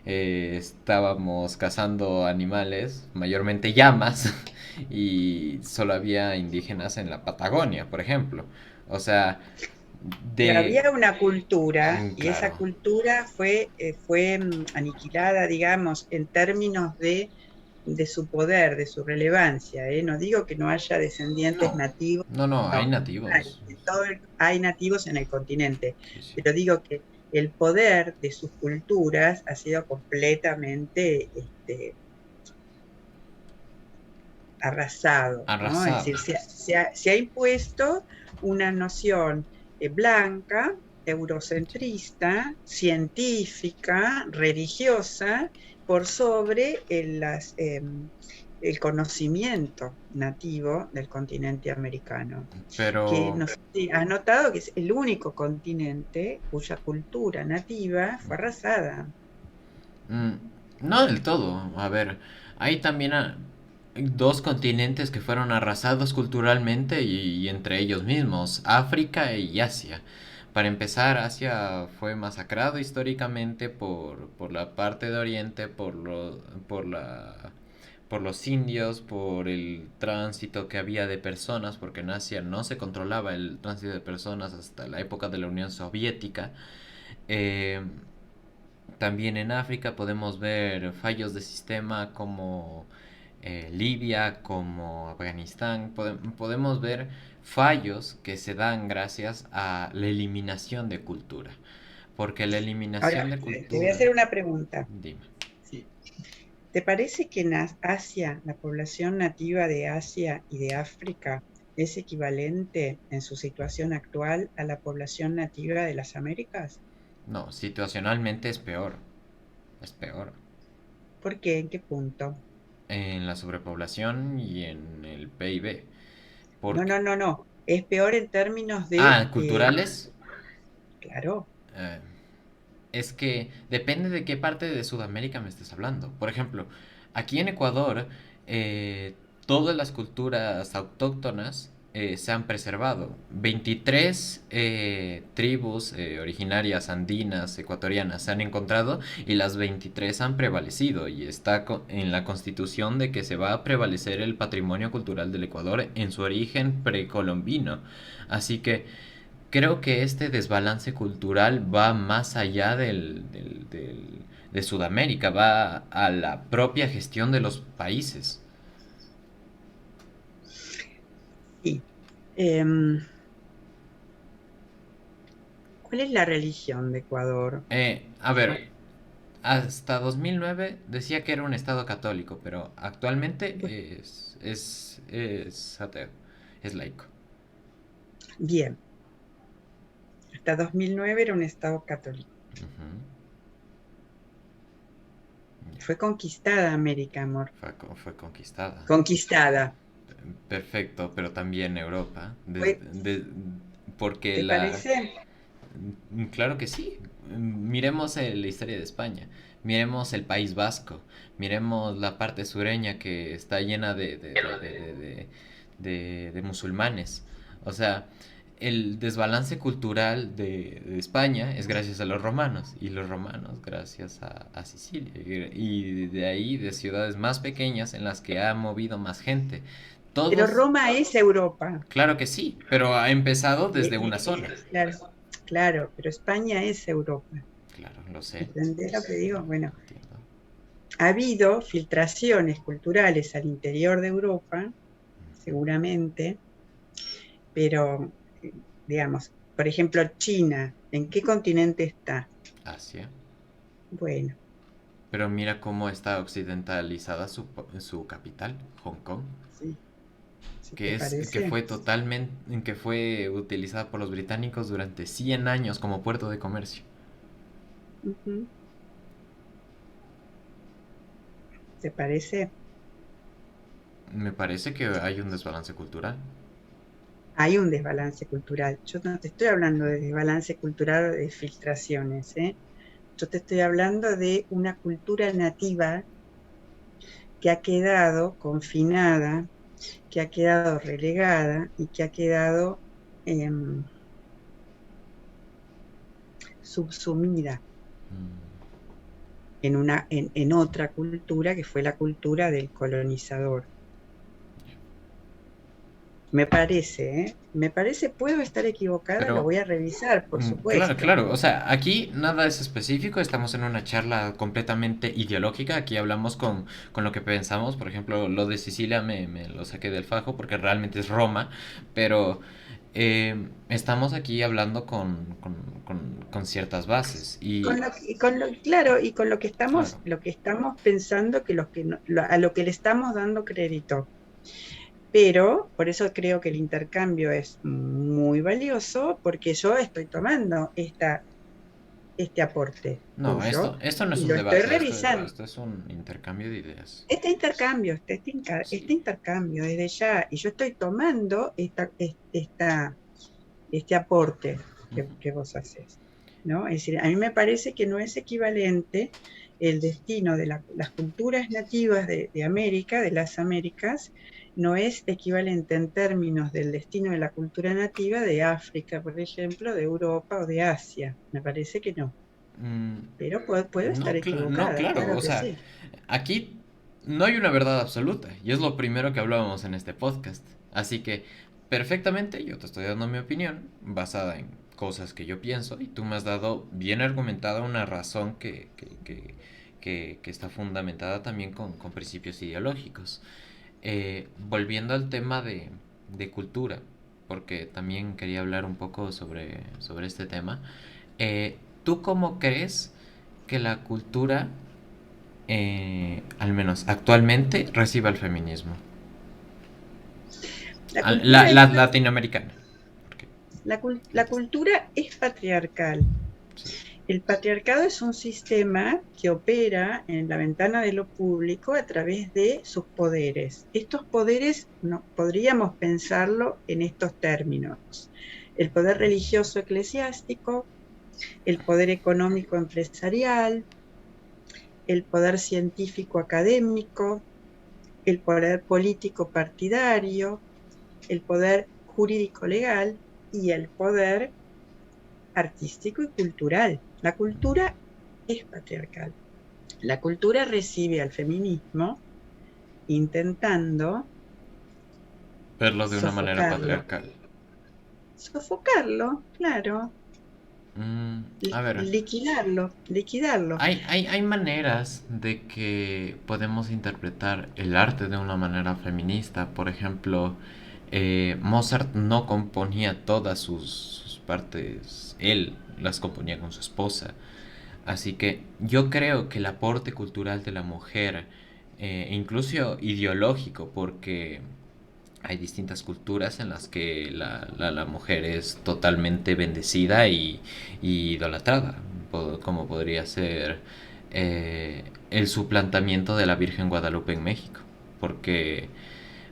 estábamos cazando animales, mayormente llamas, y solo había indígenas en la Patagonia, por ejemplo. O sea, Pero de... había una cultura y esa Claro. cultura fue aniquilada, digamos, en términos de su poder, de su relevancia. ¿Eh? No digo que no haya descendientes No, nativos, no, no, hay no, nativos. hay nativos en el continente, Sí, sí. pero digo que el poder de sus culturas ha sido completamente arrasado, ¿no? Es Arrasado. decir, se ha impuesto una noción blanca, eurocentrista, científica, religiosa, por sobre el conocimiento nativo del continente americano, que Pero no sé si has notado que es el único continente cuya cultura nativa fue arrasada. mm, no del todo. A ver, hay también dos continentes que fueron arrasados culturalmente y entre ellos mismos, África y Asia. Para empezar, Asia fue masacrado históricamente por la parte de Oriente, por la, por los indios, por el tránsito que había de personas, porque en Asia no se controlaba el tránsito de personas hasta la época de la Unión Soviética. Eh, También en África podemos ver fallos de sistema como Libia, como Afganistán. Podemos ver fallos que se dan gracias a la eliminación de cultura. Porque la eliminación Ahora, de te voy a cultura... hacer una pregunta. Dime. ¿Te parece que en Asia, la población nativa de Asia y de África es equivalente en su situación actual a la población nativa de las Américas? No, situacionalmente es peor. Es peor. ¿Por qué? ¿En qué punto? En la sobrepoblación y en el PIB. No, Porque... no, no, no. Es peor en términos de, Ah, culturales. claro, eh, es que depende de qué parte de Sudamérica me estés hablando. Por ejemplo, aquí en Ecuador, todas las culturas autóctonas se han preservado. 23 tribus originarias andinas, ecuatorianas, se han encontrado y las 23 han prevalecido. Y está en la constitución de que se va a prevalecer el patrimonio cultural del Ecuador en su origen precolombino. Así que creo que este desbalance cultural va más allá de Sudamérica, va a la propia gestión de los países. sí. Em, ¿Cuál es la religión de Ecuador? A ver, hasta 2009 decía que era un estado católico, pero actualmente es ateo, es laico. Bien, hasta 2009 era un Estado católico. Ujú, ya. Fue conquistada América, amor. Fue conquistada. Conquistada. Perfecto, pero también Europa. Fue, Porque ¿te la, parece? Claro que sí. Miremos la historia de España. Miremos el País Vasco. Miremos la parte sureña que está llena de musulmanes. O sea, el desbalance cultural de España es gracias a los romanos. Y los romanos gracias a Sicilia. Y de ahí, de ciudades más pequeñas en las que ha movido más gente. Pero Todos, Roma es Europa. claro que sí, pero ha empezado desde una Y, zona. claro. Claro, pero España es Europa. Claro, lo sé. ¿Entendés lo que digo? Bueno, Entiendo. ha habido filtraciones culturales al interior de Europa, seguramente, pero, digamos, por ejemplo, China, ¿en qué continente está? Asia. Bueno, Pero mira cómo está occidentalizada su capital, Hong Kong, sí, si te que parece. fue totalmente, que fue utilizada por los británicos durante 100 años como puerto de comercio. Ujú. ¿Te parece? Me parece que hay un desbalance cultural. Hay un desbalance cultural. Yo no te estoy hablando de desbalance cultural o de filtraciones, ¿eh? Yo te estoy hablando de una cultura nativa que ha quedado confinada, que ha quedado relegada y que ha quedado eh, subsumida Mm. en otra cultura que fue la cultura del colonizador. Me parece, ¿eh? Me parece, puedo estar equivocada, lo Pero voy a revisar, por claro, supuesto. claro. O sea, aquí nada es específico, estamos en una charla completamente ideológica. Aquí hablamos con lo que pensamos. Por ejemplo, lo de Sicilia me lo saqué del fajo porque realmente es Roma. Pero estamos aquí hablando con ciertas bases. Y Claro, y con claro, lo que estamos pensando que, a lo que le estamos dando crédito. Pero por eso creo que el intercambio es muy valioso, porque yo estoy tomando este aporte no, tuyo esto no es y un lo estoy debate, revisando. esto es un intercambio de ideas. Este Sí. intercambio desde ya, y yo estoy tomando este aporte Ujú. que vos haces, ¿no? Es decir, a mí me parece que no es equivalente el destino de las culturas nativas de América, de las Américas, no es equivalente en términos del destino de la cultura nativa de África, por ejemplo, de Europa o de Asia. Me parece que no. Mm, Pero puedo estar no, no, equivocada, claro, claro o que sea, sí. aquí no hay una verdad absoluta y es lo primero que hablábamos en este podcast. Así que, perfectamente, yo te estoy dando mi opinión basada en cosas que yo pienso y tú me has dado bien argumentada una razón que está fundamentada también con principios ideológicos. Volviendo al tema de cultura, porque también quería hablar un poco sobre este tema. ¿Tú cómo crees que la cultura, al menos actualmente, reciba el feminismo? La cultura es, Latinoamericana. Porque la antes, cultura es patriarcal. sí. El patriarcado es un sistema que opera en la ventana de lo público a través de sus poderes. Estos poderes no, podríamos pensarlo en estos términos. El poder religioso eclesiástico, el poder económico empresarial, el poder científico académico, el poder político partidario, el poder jurídico legal y el poder artístico y cultural. La cultura es patriarcal. La cultura recibe al feminismo intentando Verlo de una manera sofocarlo, patriarcal. sofocarlo, claro, A ver, liquidarlo. hay maneras de que podemos interpretar el arte de una manera feminista. Por ejemplo, Mozart no componía todas sus partes, él las componía con su esposa. Así que yo creo que el aporte cultural de la mujer, incluso ideológico, porque hay distintas culturas en las que la mujer es totalmente bendecida y idolatrada, como podría ser el suplantamiento de la Virgen Guadalupe en México, porque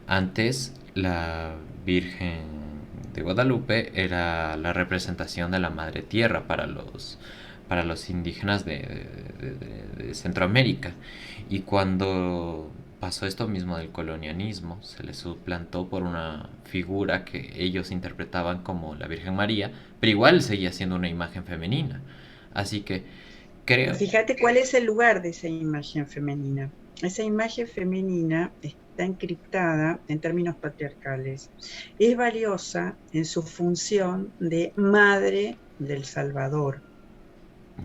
antes la Virgen de Guadalupe era la representación de la Madre Tierra para los indígenas de Centroamérica. Y cuando pasó esto mismo del colonialismo, se les suplantó por una figura que ellos interpretaban como la Virgen María, pero igual seguía siendo una imagen femenina. Así que creo... Fíjate cuál es el lugar de esa imagen femenina. Esa imagen femenina está encriptada en términos patriarcales. Es valiosa en su función de madre del Salvador.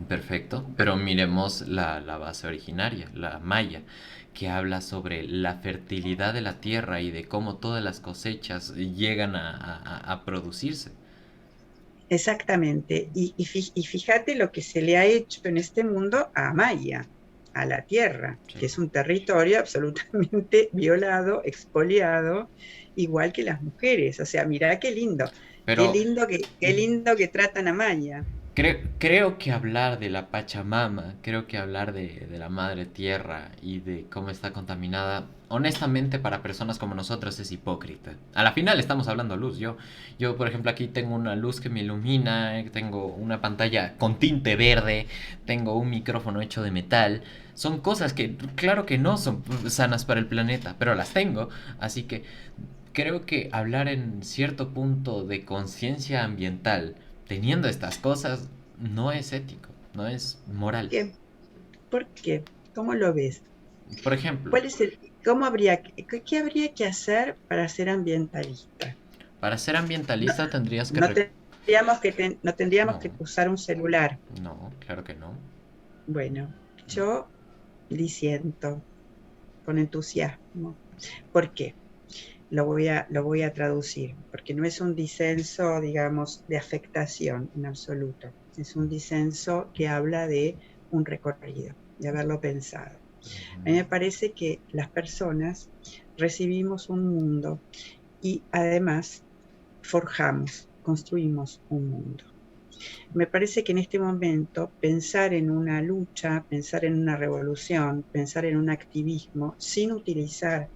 Perfecto, pero miremos la base originaria, la maya, que habla sobre la fertilidad de la tierra y de cómo todas las cosechas llegan a producirse. Exactamente. Y fíjate lo que se le ha hecho en este mundo a Maya, a la tierra, Sí. que es un territorio absolutamente violado, expoliado, igual que las mujeres. O sea, mirá Pero qué lindo que tratan a Maya. creo que hablar de la Pachamama, creo que hablar de la madre tierra y de cómo está contaminada, honestamente para personas como nosotros es hipócrita. A la final estamos hablando de luz. Yo por ejemplo aquí tengo una luz que me ilumina, tengo una pantalla con tinte verde, tengo un micrófono hecho de metal. Son cosas que claro que no son sanas para el planeta, pero las tengo. Así que creo que hablar en cierto punto de conciencia ambiental teniendo estas cosas no es ético, no es moral. ¿Qué? ¿Por qué? ¿Cómo lo ves? Por ejemplo, ¿Cuál es qué habría que hacer para ser ambientalista? para ser No, ambientalista tendrías que... no no tendríamos No, que usar un celular. no, claro que no. Bueno, yo disiento con entusiasmo. ¿Por qué? Lo voy a traducir, porque no es un disenso, digamos, de afectación en absoluto. Es un disenso que habla de un recorrido, de haberlo pensado. A mí me parece que las personas recibimos un mundo y además forjamos, construimos un mundo. Me parece que en este momento pensar en una lucha, pensar en una revolución, pensar en un activismo sin utilizar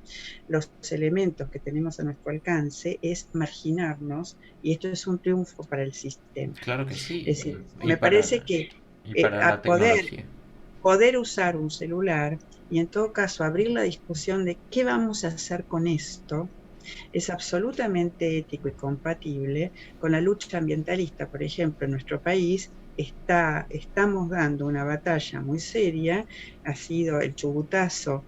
los elementos que tenemos a nuestro alcance es marginarnos y esto es un triunfo para el sistema. Claro que sí. Es decir, Y me parece que para la a tecnología. poder usar un celular y en todo caso abrir la discusión de qué vamos a hacer con esto, es absolutamente ético y compatible con la lucha ambientalista. Por ejemplo, en nuestro país estamos dando una batalla muy seria, ha sido el Chubutazo,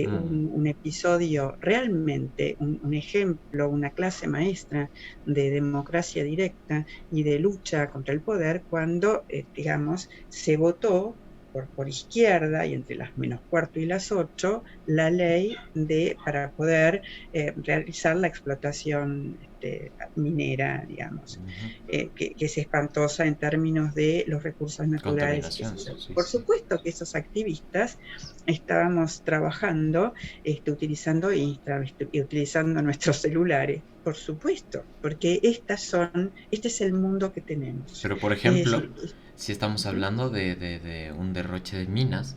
Mm, un episodio realmente, un ejemplo, una clase maestra de democracia directa y de lucha contra el poder cuando, digamos, se votó por izquierda y entre las menos cuarto y las 8 la ley para poder realizar la explotación minera, digamos, ujú. que es espantosa en términos de los recursos naturales y qué sé Contaminación, yo. sí, Por sí. supuesto que esos activistas estábamos trabajando, utilizando y utilizando nuestros celulares, por supuesto, porque este es el mundo que tenemos. Pero por Es ejemplo, decir, si estamos uh-huh. hablando de un derroche de minas,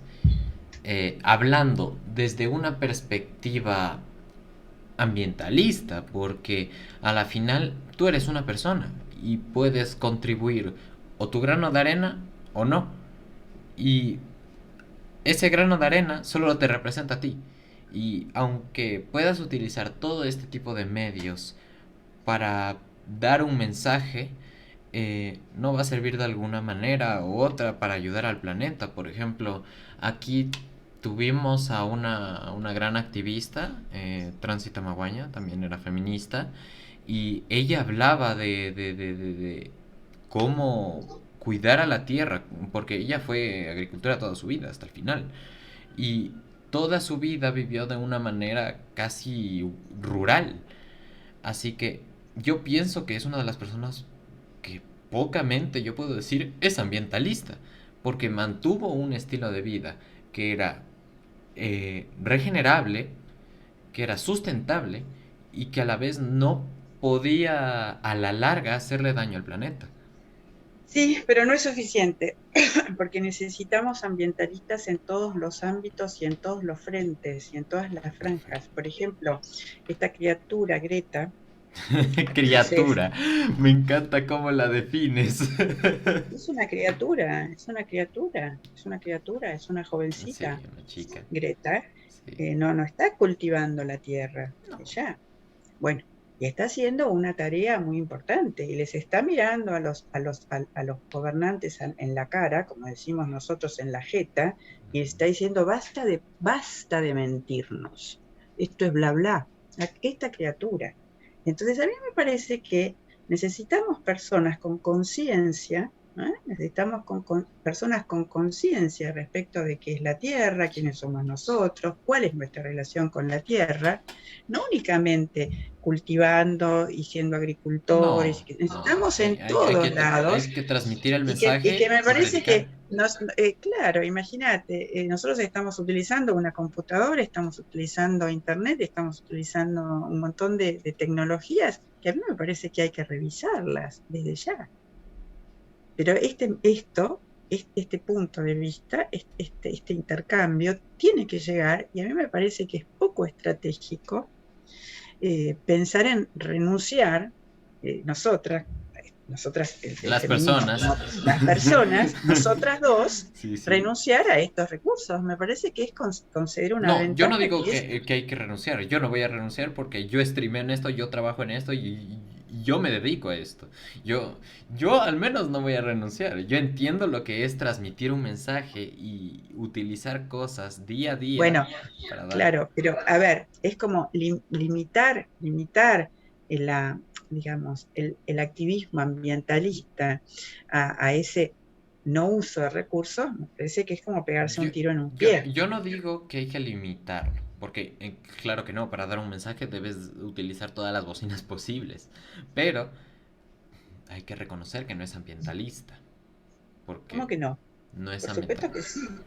hablando desde una perspectiva ambientalista, porque a la final tú eres una persona y puedes contribuir o tu grano de arena o no. Y ese grano de arena solo te representa a ti. Y aunque puedas utilizar todo este tipo de medios para dar un mensaje, no va a servir de alguna manera u otra para ayudar al planeta. Por ejemplo, aquí tuvimos a una gran activista, Tránsito Maguaña, también era feminista, y ella hablaba de cómo cuidar a la tierra, porque ella fue agricultora toda su vida, hasta el final. Y toda su vida vivió de una manera casi rural. Así que yo pienso que es una de las personas que pocamente yo puedo decir es ambientalista, porque mantuvo un estilo de vida que era regenerable, que era sustentable y que a la vez no podía a la larga hacerle daño al planeta. Sí, pero no es suficiente, porque necesitamos ambientalistas en todos los ámbitos y en todos los frentes y en todas las franjas. Perfecto. Por ejemplo, esta criatura, Greta, es, Criatura, me encanta cómo la defines. es una criatura, es una criatura, es una criatura, es una Sí, jovencita, una chica. Greta, Sí. no está cultivando la tierra, No. ella. Bueno, y está haciendo una tarea muy importante y les está mirando a los gobernantes en la cara, como decimos nosotros en la jeta, y les está diciendo basta de mentirnos. Esto es bla bla. Esta criatura. Entonces a mí me parece que Necesitamos personas con conciencia, necesitamos personas con conciencia respecto de qué es la Tierra, quiénes somos nosotros, cuál es nuestra relación con la Tierra, no únicamente cultivando y siendo agricultores, No, no, estamos en todos lados, hay que transmitir el y que mensaje me y parece predicar. que, claro, imagínate, nosotros estamos utilizando una computadora, estamos utilizando internet, estamos utilizando un montón de tecnologías que a mí me parece que hay que revisarlas desde ya. Pero este punto de vista, este intercambio, tiene que llegar, y a mí me parece que es poco estratégico pensar en renunciar, nosotras, el Las feminismo, personas. como las personas, nosotras dos, Sí, sí. renunciar a estos recursos. Me parece que es conceder una No, yo no ventaja digo que es, que hay que renunciar. Yo no voy a renunciar porque yo streameo en esto, yo trabajo en esto y yo me dedico a esto. Yo al menos no voy a renunciar. Yo entiendo lo que es transmitir un mensaje y utilizar cosas día a día bueno, para dar. claro, pero a ver, es como limitar la, digamos, el activismo ambientalista a ese no uso de recursos, me parece que es como pegarse Yo, un tiro en un pie. yo no digo que hay que limitarlo, porque claro que no, para dar un mensaje debes utilizar todas las bocinas posibles, pero hay que reconocer que no es ambientalista, ¿Cómo porque que no? no es Por supuesto ambientalista. que sí,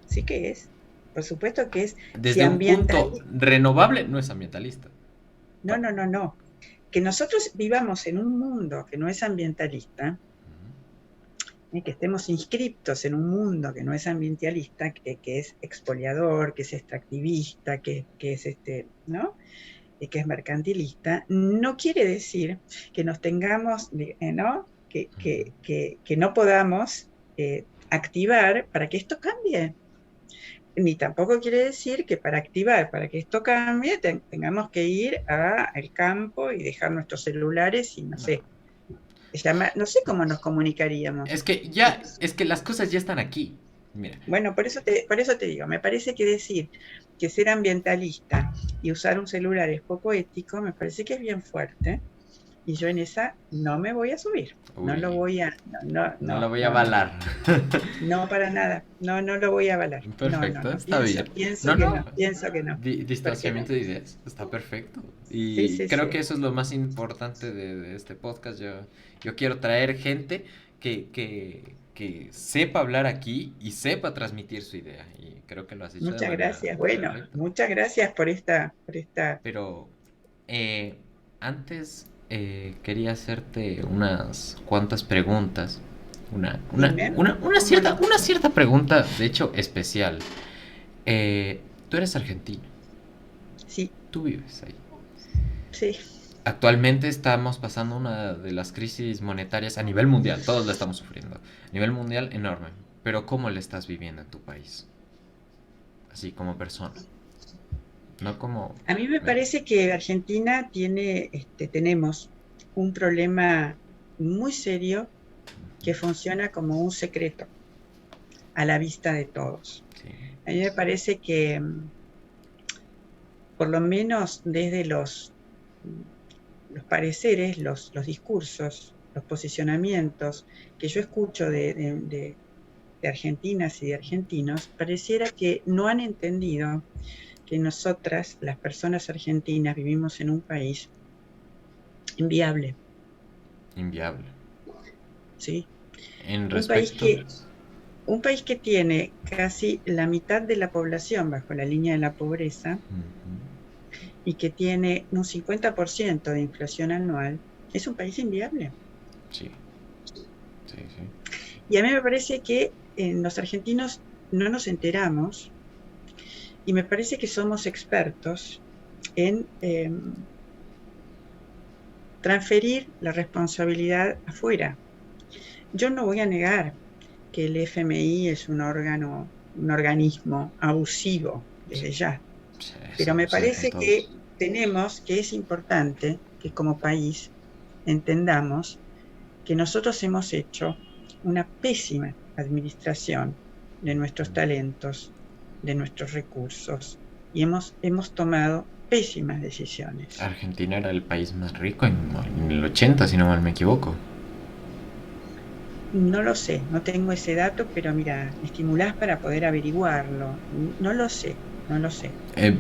sí que es. Por supuesto que es, si Desde un ambiental, punto renovable no es ambientalista. no, no, no, no. Que nosotros vivamos en un mundo que no es ambientalista, que estemos inscriptos en un mundo que no es ambientalista, que es expoliador, que es extractivista, que es ¿no? Que es mercantilista, no quiere decir que nos tengamos, ¿no? Que no podamos activar para que esto cambie. Ni tampoco quiere decir que para activar, para que esto cambie, tengamos que ir al campo y dejar nuestros celulares y no No. sé, no sé cómo nos comunicaríamos. Es que las cosas ya están aquí. Mira, Bueno, por eso te digo, me parece que decir que ser ambientalista y usar un celular es poco ético, me parece que es bien fuerte, y yo en esa no me voy a subir, no lo uy, voy a, no, no lo no, voy a no, no, no, avalar. no para nada, no, no lo voy a avalar, no, no, Perfecto, no, está bien. pienso No, que no, no, pienso que no, porque no. distanciamiento de ideas, está perfecto. Sí, Y sí, creo que sí. eso es lo más importante de este podcast. Yo quiero traer gente que sepa hablar aquí y sepa transmitir su idea. Y creo que lo has hecho de Muchas manera gracias. Bueno, perfecta. muchas gracias por esta. Pero eh, antes quería hacerte unas cuantas preguntas. Dime, ¿cómo no? Una cierta pregunta, de hecho, especial. Tú eres argentino, Sí, tú vives ahí. sí. Actualmente estamos pasando una de las crisis monetarias a nivel mundial, todos la estamos sufriendo. A nivel mundial enorme. Pero ¿cómo la estás viviendo en tu país? Así como persona, no como... A mí me eh, parece que Argentina tenemos un problema muy serio que funciona como un secreto a la vista de todos. sí, A mí me parece que, por lo menos desde los pareceres, los discursos, los posicionamientos que yo escucho de argentinas y de argentinos, pareciera que no han entendido que nosotras, las personas argentinas, vivimos en un país inviable, inviable. ¿sí? En Un país respecto... que, un país que tiene casi la mitad de la población bajo la línea de la pobreza Ujú, y que tiene un 50% de inflación anual, es un país inviable. sí, sí, sí. Y a mí me parece que los argentinos no nos enteramos y me parece que somos expertos en transferir la responsabilidad afuera. Yo no voy a negar que el FMI es un organismo abusivo Sí, desde ya, sí, es pero me abusivo con parece que todos. es importante que como país entendamos que nosotros hemos hecho una pésima administración de nuestros talentos, de nuestros recursos, y hemos tomado pésimas decisiones. Argentina era el país más rico en el 80, si no mal me equivoco. No lo sé, no tengo ese dato, pero mira, me estimulás para poder averiguarlo. No lo sé, no lo sé.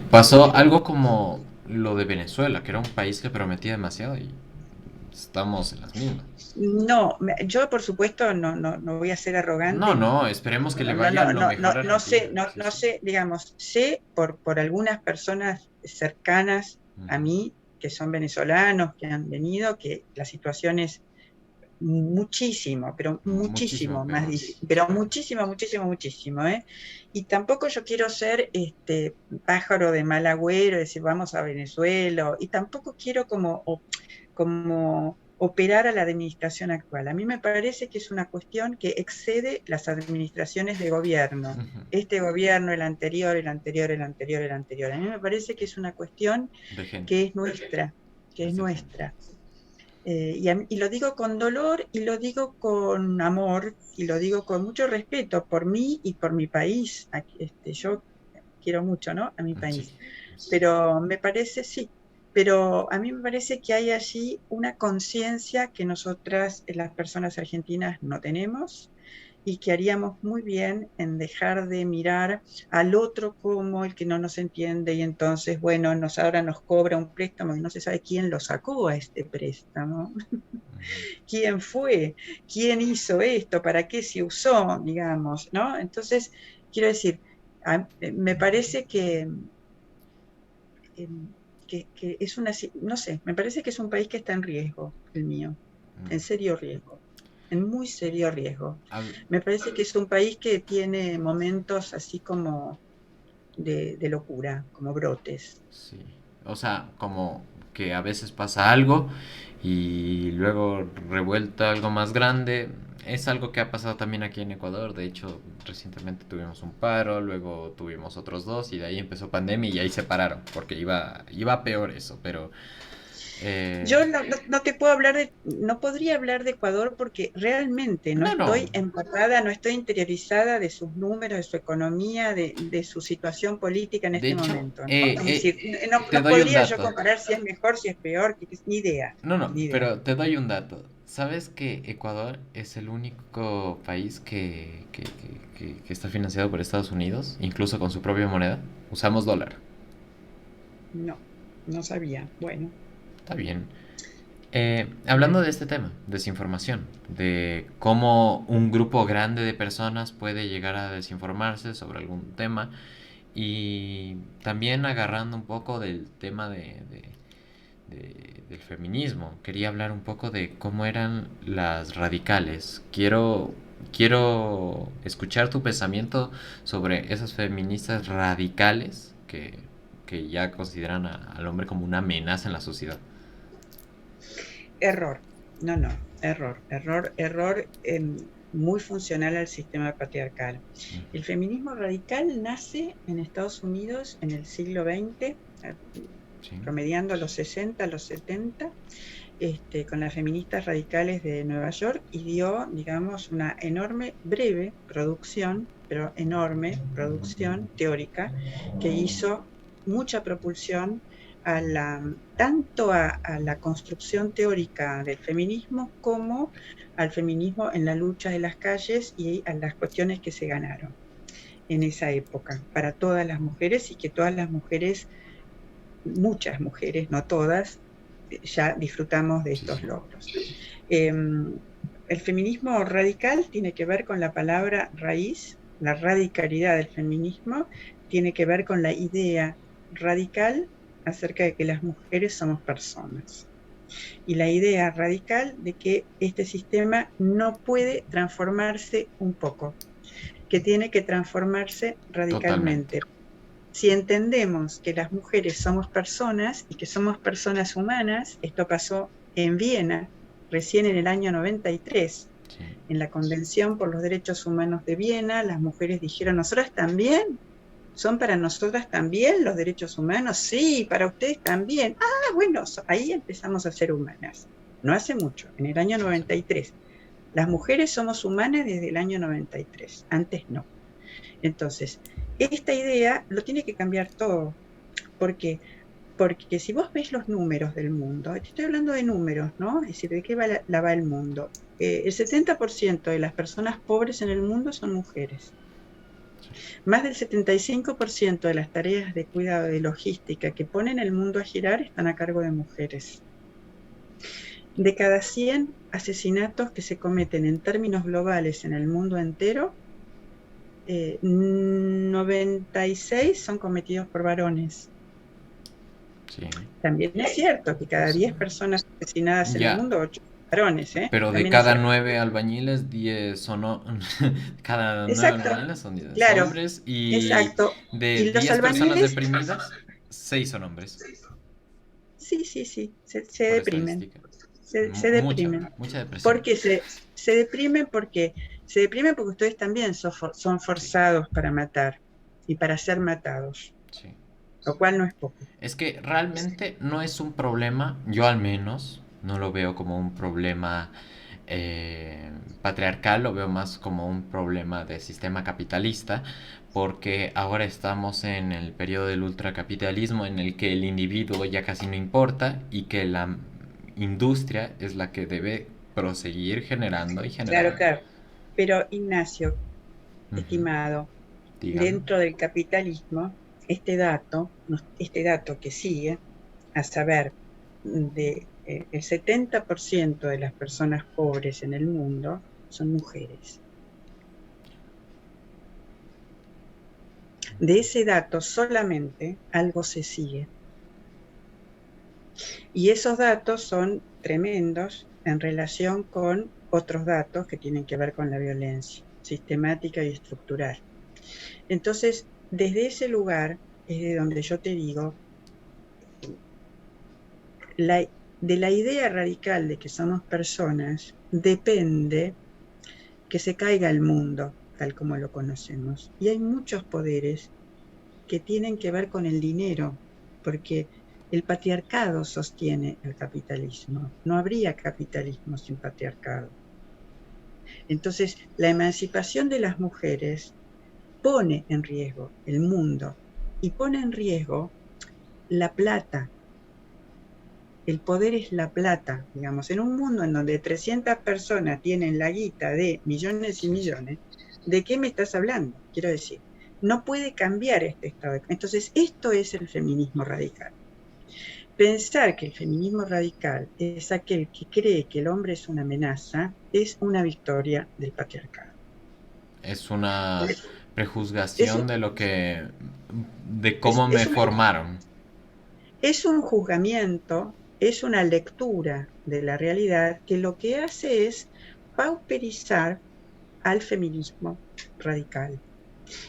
Pasó Eh, algo como lo de Venezuela, que era un país que prometía demasiado y estamos en las mismas. no, yo por supuesto no voy a ser No, arrogante. no, esperemos que le No, vaya no, lo no, no, mejor a no sé, Argentina. Sí, no sí. sé, digamos, sé por algunas personas cercanas a Ujú. mí, que son venezolanos, que han venido, que la situación es muchísimo, pero Muchísimo muchísimo más peor. difícil, pero muchísimo, muchísimo, muchísimo, ¿eh? Y tampoco yo quiero ser pájaro de mal agüero, decir vamos a Venezuela, y tampoco quiero como operar a la administración actual. A mí me parece que es una cuestión que excede las administraciones de gobierno. Ujú. Este gobierno, el anterior, el anterior, el anterior, el anterior. A mí me parece que es una cuestión De gente. que es nuestra, que es Es de gente. nuestra. Y lo digo con dolor y lo digo con amor y lo digo con mucho respeto por mí y por mi país. Yo quiero mucho, ¿no? A mi Sí. país. Pero me parece, sí, pero a mí me parece que hay allí una conciencia que nosotras, las personas argentinas, no tenemos y que haríamos muy bien en dejar de mirar al otro como el que no nos entiende y entonces, bueno, ahora nos cobra un préstamo y no se sabe quién lo sacó a este préstamo, quién fue, quién hizo esto, para qué se usó, digamos, ¿no? Entonces, quiero decir, me parece eh, que es no sé, me parece que es un país que está en riesgo, el mío, en serio riesgo, en muy serio riesgo. Hab- Me parece que es un país que tiene momentos así como de locura, como brotes. Sí. O sea, como que a veces pasa algo y luego revuelta algo más grande. Es algo que ha pasado también aquí en Ecuador. De hecho, recientemente tuvimos un paro, luego tuvimos otros dos y de ahí empezó pandemia y ahí se pararon porque iba peor eso. Pero eh, Yo no te puedo hablar no podría hablar de Ecuador porque realmente no no, no. estoy empapada, no estoy interiorizada de sus números, de su economía, de su situación política en De este hecho, momento, ¿no? Es decir, te no doy un podría yo dato. comparar si es mejor, si es peor, ni idea, No, no, ni idea. pero te doy un dato. ¿Sabes que Ecuador es el único país que está financiado por Estados Unidos, incluso con su propia moneda? Usamos dólar. No, no sabía. Bueno, Está bien. Hablando de este tema, desinformación, de cómo un grupo grande de personas puede llegar a desinformarse sobre algún tema y también agarrando un poco del tema del feminismo. Quería hablar un poco de cómo eran las radicales. Quiero escuchar tu pensamiento sobre esas feministas radicales que ya consideran al hombre como una amenaza en la sociedad. error. No, error muy funcional al sistema patriarcal. El feminismo radical nace en Estados Unidos en el siglo XX, Sí. promediando a los 60, a los 70, con las feministas radicales de Nueva York y dio, digamos, una enorme, breve producción, pero enorme producción teórica que hizo mucha propulsión tanto a la construcción teórica del feminismo como al feminismo en la lucha de las calles y a las cuestiones que se ganaron en esa época para todas las mujeres y que todas las mujeres, muchas mujeres, no todas, ya disfrutamos de Sí, sí. estos logros. Eh, el feminismo radical tiene que ver con la palabra raíz, la radicalidad del feminismo tiene que ver con la idea radical acerca de que las mujeres somos personas y la idea radical de que este sistema no puede transformarse un poco, que tiene que transformarse Totalmente. radicalmente. Si entendemos que las mujeres somos personas y que somos personas humanas, esto pasó en Viena recién en el año 93, Sí. en la Convención por los Derechos Humanos de Viena, las mujeres dijeron, ¿nosotras también? ¿Son para nosotras también los derechos humanos? Sí, para ustedes también. Ah, bueno, ahí empezamos a ser humanas. No hace mucho, en el año No sé. 93. Las mujeres somos humanas desde el año 93, antes no. Entonces, esta idea lo tiene que cambiar todo, porque Porque si vos ves los números del mundo, te estoy hablando de números, ¿no? Es decir, ¿de qué va el mundo? El 70% de las personas pobres en el mundo son mujeres. Más del 75% de las tareas de cuidado y logística que ponen el mundo a girar están a cargo de mujeres. De cada 100 asesinatos que se cometen en términos globales en el mundo entero, 96 son cometidos por varones. Sí. También es cierto que cada 10 personas asesinadas en el Ya, mundo, 8 varones, pero de también es cada cierto. 9 albañiles, 10 son cada 9 Exacto, albañiles son 10 claro, hombres y exacto. de Y los 10 personas albañiles, deprimidas, 6 son hombres, sí, sí, sí, se por deprimen, estadística. se Mucha, deprimen. mucha depresión. ¿Por qué se deprimen? Porque se deprimen porque ustedes también son Sí, forzados para matar y para ser matados, sí. lo cual no es poco. Es que realmente no es un problema, yo al menos no lo veo como un problema patriarcal, lo veo más como un problema de sistema capitalista, porque ahora estamos en el periodo del ultracapitalismo en el que el individuo ya casi no importa y que la industria es la que debe proseguir generando y Claro, generando. claro. Pero Ignacio, Ujú. estimado, Dígame. dentro del capitalismo, este dato que sigue, a saber, el 70% de las personas pobres en el mundo son mujeres. De ese dato solamente algo se sigue. Y esos datos son tremendos en relación con otros datos que tienen que ver con la violencia sistemática y estructural. Entonces, desde ese lugar es de donde yo te digo, de la idea radical de que somos personas, depende que se caiga el mundo tal como lo conocemos. Y hay muchos poderes que tienen que ver con el dinero, porque el patriarcado sostiene el capitalismo. No habría capitalismo sin patriarcado. Entonces, la emancipación de las mujeres pone en riesgo el mundo y pone en riesgo la plata. El poder es la plata, digamos, en un mundo en donde 300 personas tienen la guita de millones y Sí, sí. millones, ¿de qué me estás hablando? Quiero decir, no puede cambiar este estado. Entonces, esto es el feminismo radical. Pensar que el feminismo radical es aquel que cree que el hombre es una amenaza es una victoria del patriarcado. Es una Es, prejuzgación de lo que, de es, cómo me es, un, formaron. es un juzgamiento, es una lectura de la realidad que lo que hace es pauperizar al feminismo radical,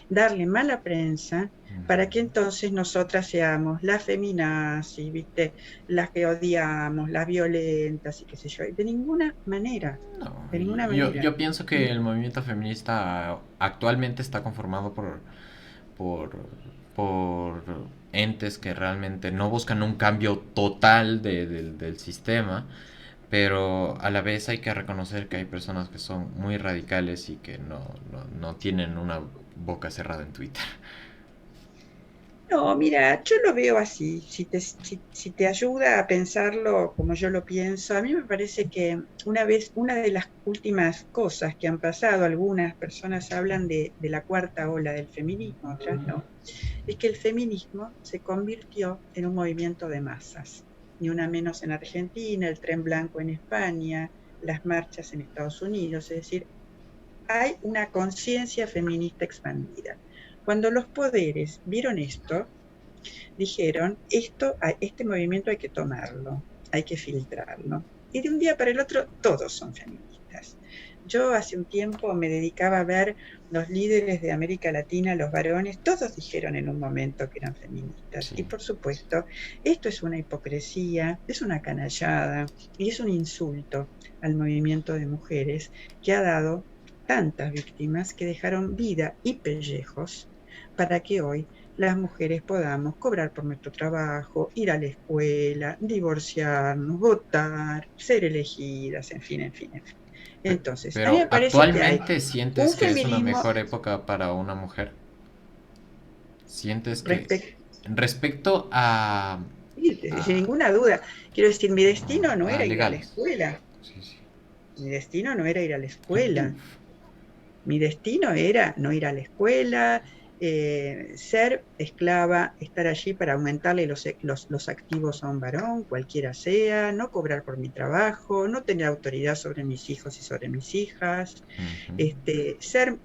darle mala prensa para que entonces nosotras seamos las feminazis, ¿viste? Las que odiamos, las violentas y qué sé yo. De ninguna manera, No, de ninguna yo manera. pienso que el movimiento feminista actualmente está conformado por, por entes que realmente no buscan un cambio total del sistema, pero a la vez hay que reconocer que hay personas que son muy radicales y que no tienen una boca cerrada en Twitter. No, mira, yo lo veo así, si te ayuda a pensarlo como yo lo pienso, a mí me parece que una de las últimas cosas que han pasado, algunas personas hablan de la cuarta ola del feminismo, otras no, es que el feminismo se convirtió en un movimiento de masas, ni una menos en Argentina, el tren blanco en España, las marchas en Estados Unidos, es decir, hay una conciencia feminista expandida. Cuando los poderes vieron esto, dijeron, este movimiento hay que tomarlo, hay que filtrarlo. Y de un día para el otro, todos son feministas. Yo hace un tiempo me dedicaba a ver los líderes de América Latina, los varones, todos dijeron en un momento que eran feministas. Sí. Y por supuesto, esto es una hipocresía, es una canallada y es un insulto al movimiento de mujeres que ha dado tantas víctimas que dejaron vida y pellejos para que hoy las mujeres podamos cobrar por nuestro trabajo, ir a la escuela, divorciarnos, votar, ser elegidas, en fin, en fin, en fin. Entonces, a mí Pero me parece que hay actualmente un sientes que es una feminismo mejor época para una mujer. Sientes que respecto, respecto a sí, sin Ah, ninguna duda. Quiero decir, mi destino no era ir a la legales. escuela. Sí, sí. Mi destino no era ir a la escuela. Uf. Mi destino era no ir a la escuela, ser esclava, estar allí para aumentarle los activos a un varón, cualquiera sea, no cobrar por mi trabajo, no tener autoridad sobre mis hijos y sobre mis hijas, Ujú.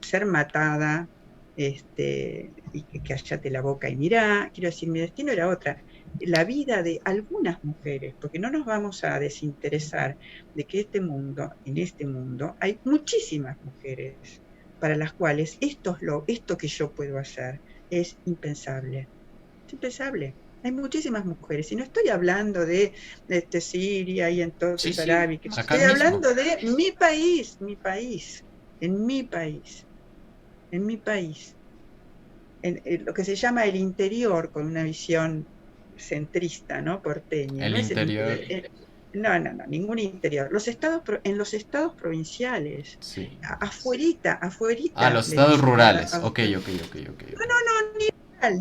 ser matada, y que cállate la boca y mirá. Quiero decir, mi destino era otra. La vida de algunas mujeres, porque no nos vamos a desinteresar de que en este mundo, hay muchísimas mujeres para las cuales esto que yo puedo hacer es impensable. Es impensable. Hay muchísimas mujeres, y no estoy hablando de Siria y Sí, entonces sí, Arabia, acá estoy mismo. hablando de mi país, en mi país, en mi país, en lo que se llama el interior, con una visión centrista, ¿no? Porteña, El no es el interior, interior, no, no, no, ningún interior. En los estados provinciales, sí. Ah, afuerita, los le estados dicen rurales. Ok, ok, ok, ok, ok.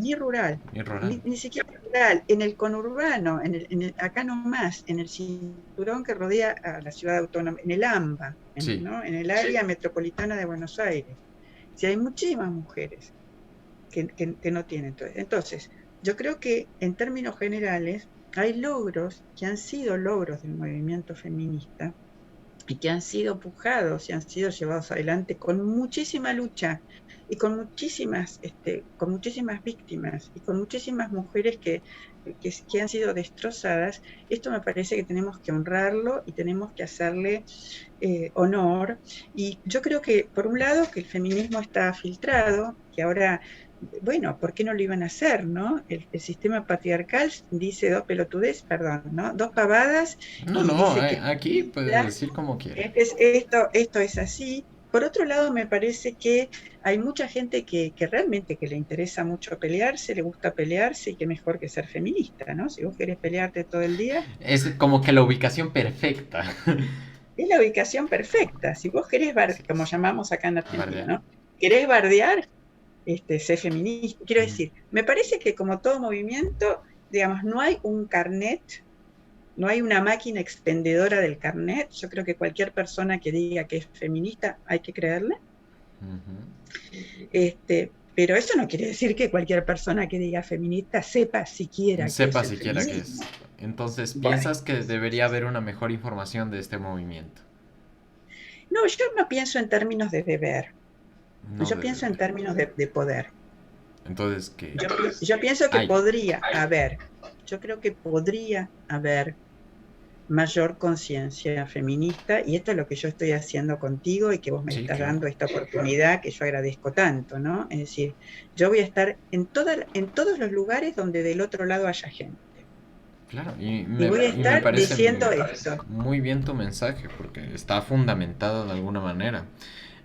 ni rural, Y rural. ni siquiera rural, en el conurbano, acá nomás, en el cinturón que rodea a la ciudad autónoma, en el AMBA, Sí. ¿no? En el área metropolitana de Buenos Aires. Sí, hay muchísimas mujeres que no tienen. Entonces, yo creo que en términos generales hay logros que han sido logros del movimiento feminista y que han sido pujados y han sido llevados adelante con muchísima lucha y con muchísimas víctimas y con muchísimas mujeres que han sido destrozadas. Esto me parece que tenemos que honrarlo y tenemos que hacerle honor. Y yo creo que, por un lado, que el feminismo está filtrado, que ahora, bueno, ¿por qué no lo iban a hacer, no? El sistema patriarcal dice dos pelotudez, perdón, ¿no? Dos pavadas, No, y no, dice que aquí puede decir como quiera. esto es así. Por otro lado, me parece que hay mucha gente que realmente que le interesa mucho pelearse, le gusta pelearse, y qué mejor que ser feminista, ¿no? Si vos querés pelearte todo el día, Es como que la ubicación perfecta. es la ubicación perfecta. Si vos querés, Sí, como sí. llamamos acá en Argentina, Bardear. ¿no? Querés bardear, sé feminista. Quiero Ujú. decir, me parece que como todo movimiento, digamos, no hay un carnet, no hay una máquina expendedora del carnet. Yo creo que cualquier persona que diga que es feminista hay que creerle. Ujú. Pero eso no quiere decir que cualquier persona que diga feminista sepa siquiera qué es Sepa el siquiera qué feminismo. es. Entonces, Bueno, ¿piensas que debería haber una mejor información de este movimiento? no, yo no pienso en términos de deber, No yo debe pienso en haber. términos de poder. Entonces, ¿qué? Yo pienso que Hay. podría haber, yo creo que podría haber mayor conciencia feminista, y esto es lo que yo estoy haciendo contigo y que vos me Sí, estás claro. dando esta oportunidad que yo agradezco tanto, ¿no? Es decir, yo voy a estar en todos los lugares donde del otro lado haya gente. Claro, Y voy a y me estar parece diciendo esto. muy bien tu mensaje porque está fundamentado de alguna manera.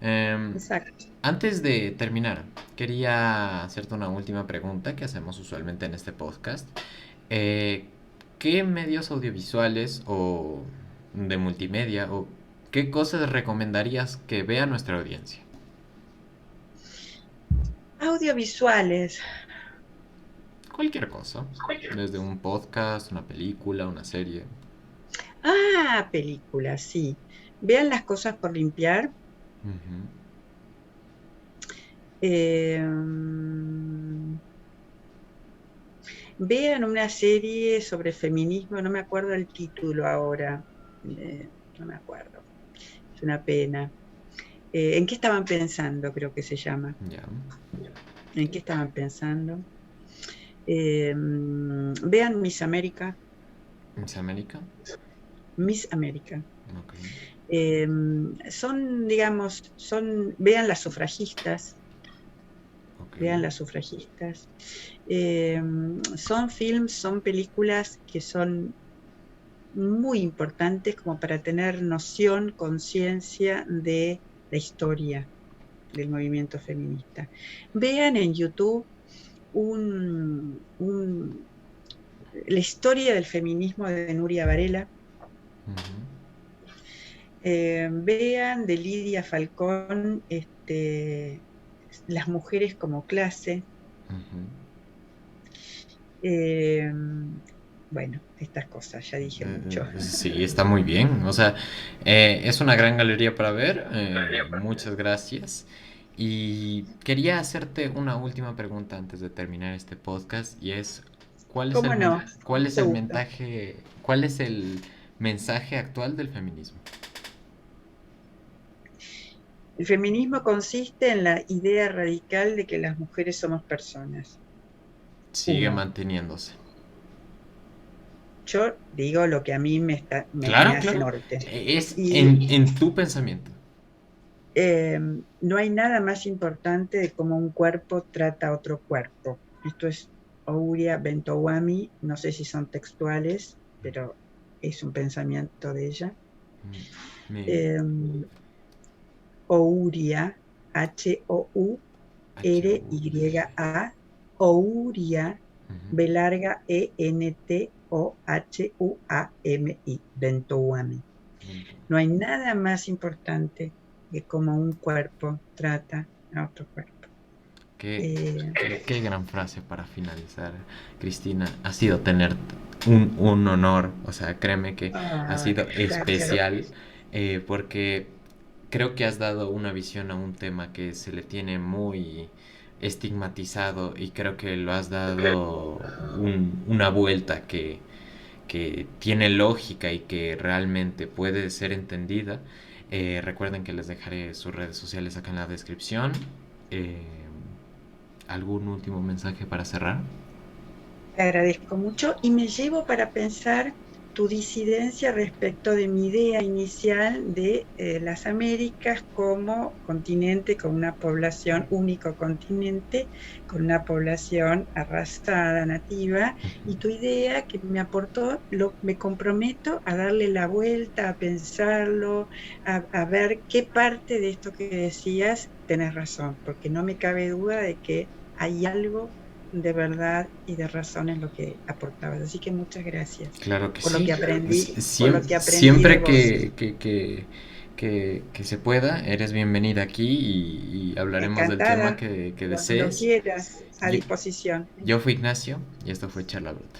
Em, Exacto. Antes de terminar, quería hacerte una última pregunta que hacemos usualmente en este podcast. Eh, ¿Qué medios audiovisuales o de multimedia o qué cosas recomendarías que vea nuestra audiencia? Audiovisuales. Cualquier cosa, desde un podcast, una película, una serie. Ah, películas, sí. Vean las cosas por limpiar. Ujú. Eh, Vean una serie sobre feminismo, no me acuerdo el título ahora. No me acuerdo. Es una pena. ¿En qué estaban pensando? Creo que se llama. Ya. ¿En qué estaban pensando? Vean Miss América. ¿Miss América? Miss América. Ok. Eh, digamos, vean las sufragistas, Ok. vean las sufragistas. Son films, son películas que son muy importantes como para tener noción, conciencia de la historia del movimiento feminista. Vean en YouTube la historia del feminismo de Nuria Varela. Ujú. Vean de Lidia Falcón, Las mujeres como clase. Ujú. Eh, bueno, estas cosas, ya dije mucho. Sí, está muy bien. O sea, es una gran galería para ver. Muchas gracias. Y quería hacerte una última pregunta antes de terminar este podcast y es, ¿Cómo no? Con cuál es mucho el gusto. cuál es el mensaje actual del feminismo? El feminismo consiste en la idea radical de que las mujeres somos personas. Sigue Uno, manteniéndose. yo digo lo que a mí me Claro, hace claro. norte. Es Y en tu pensamiento. no hay nada más importante de cómo un cuerpo trata a otro cuerpo. Esto es Aurea Bentowami, no sé si son textuales, pero es un pensamiento de ella. Mm, Me, Eh, Ouria, H-O-U-R-Y-A, Ouria, B Ujú. larga E-N-T-O-H-U-A-M-I, Bentowami. No hay nada más importante que cómo un cuerpo trata a otro cuerpo. Qué, Eh, qué gran frase para finalizar, Cristina. Ha sido tener un honor, o sea, créeme que ha sido gracias. especial porque creo que has dado una visión a un tema que se le tiene muy estigmatizado y creo que lo has dado una vuelta que tiene lógica y que realmente puede ser entendida. Recuerden que les dejaré sus redes sociales acá en la descripción. Eh, ¿Algún último mensaje para cerrar? Te agradezco mucho y me llevo para pensar tu disidencia respecto de mi idea inicial de las Américas como continente con una población, único continente, con una población arrastrada, nativa, y tu idea que me aportó, me comprometo a darle la vuelta, a pensarlo, a ver qué parte de esto que decías tenés razón, porque no me cabe duda de que hay algo de verdad y de razón en lo que aportabas. Así que muchas gracias Claro que por lo que sí. aprendí, por lo Siempre, que aprendí de siempre vos. que se pueda, eres bienvenida aquí y hablaremos del tema Encantada, que cuando desees. quieras, a Yo, disposición. yo fui Ignacio y esto fue Charla Bruta.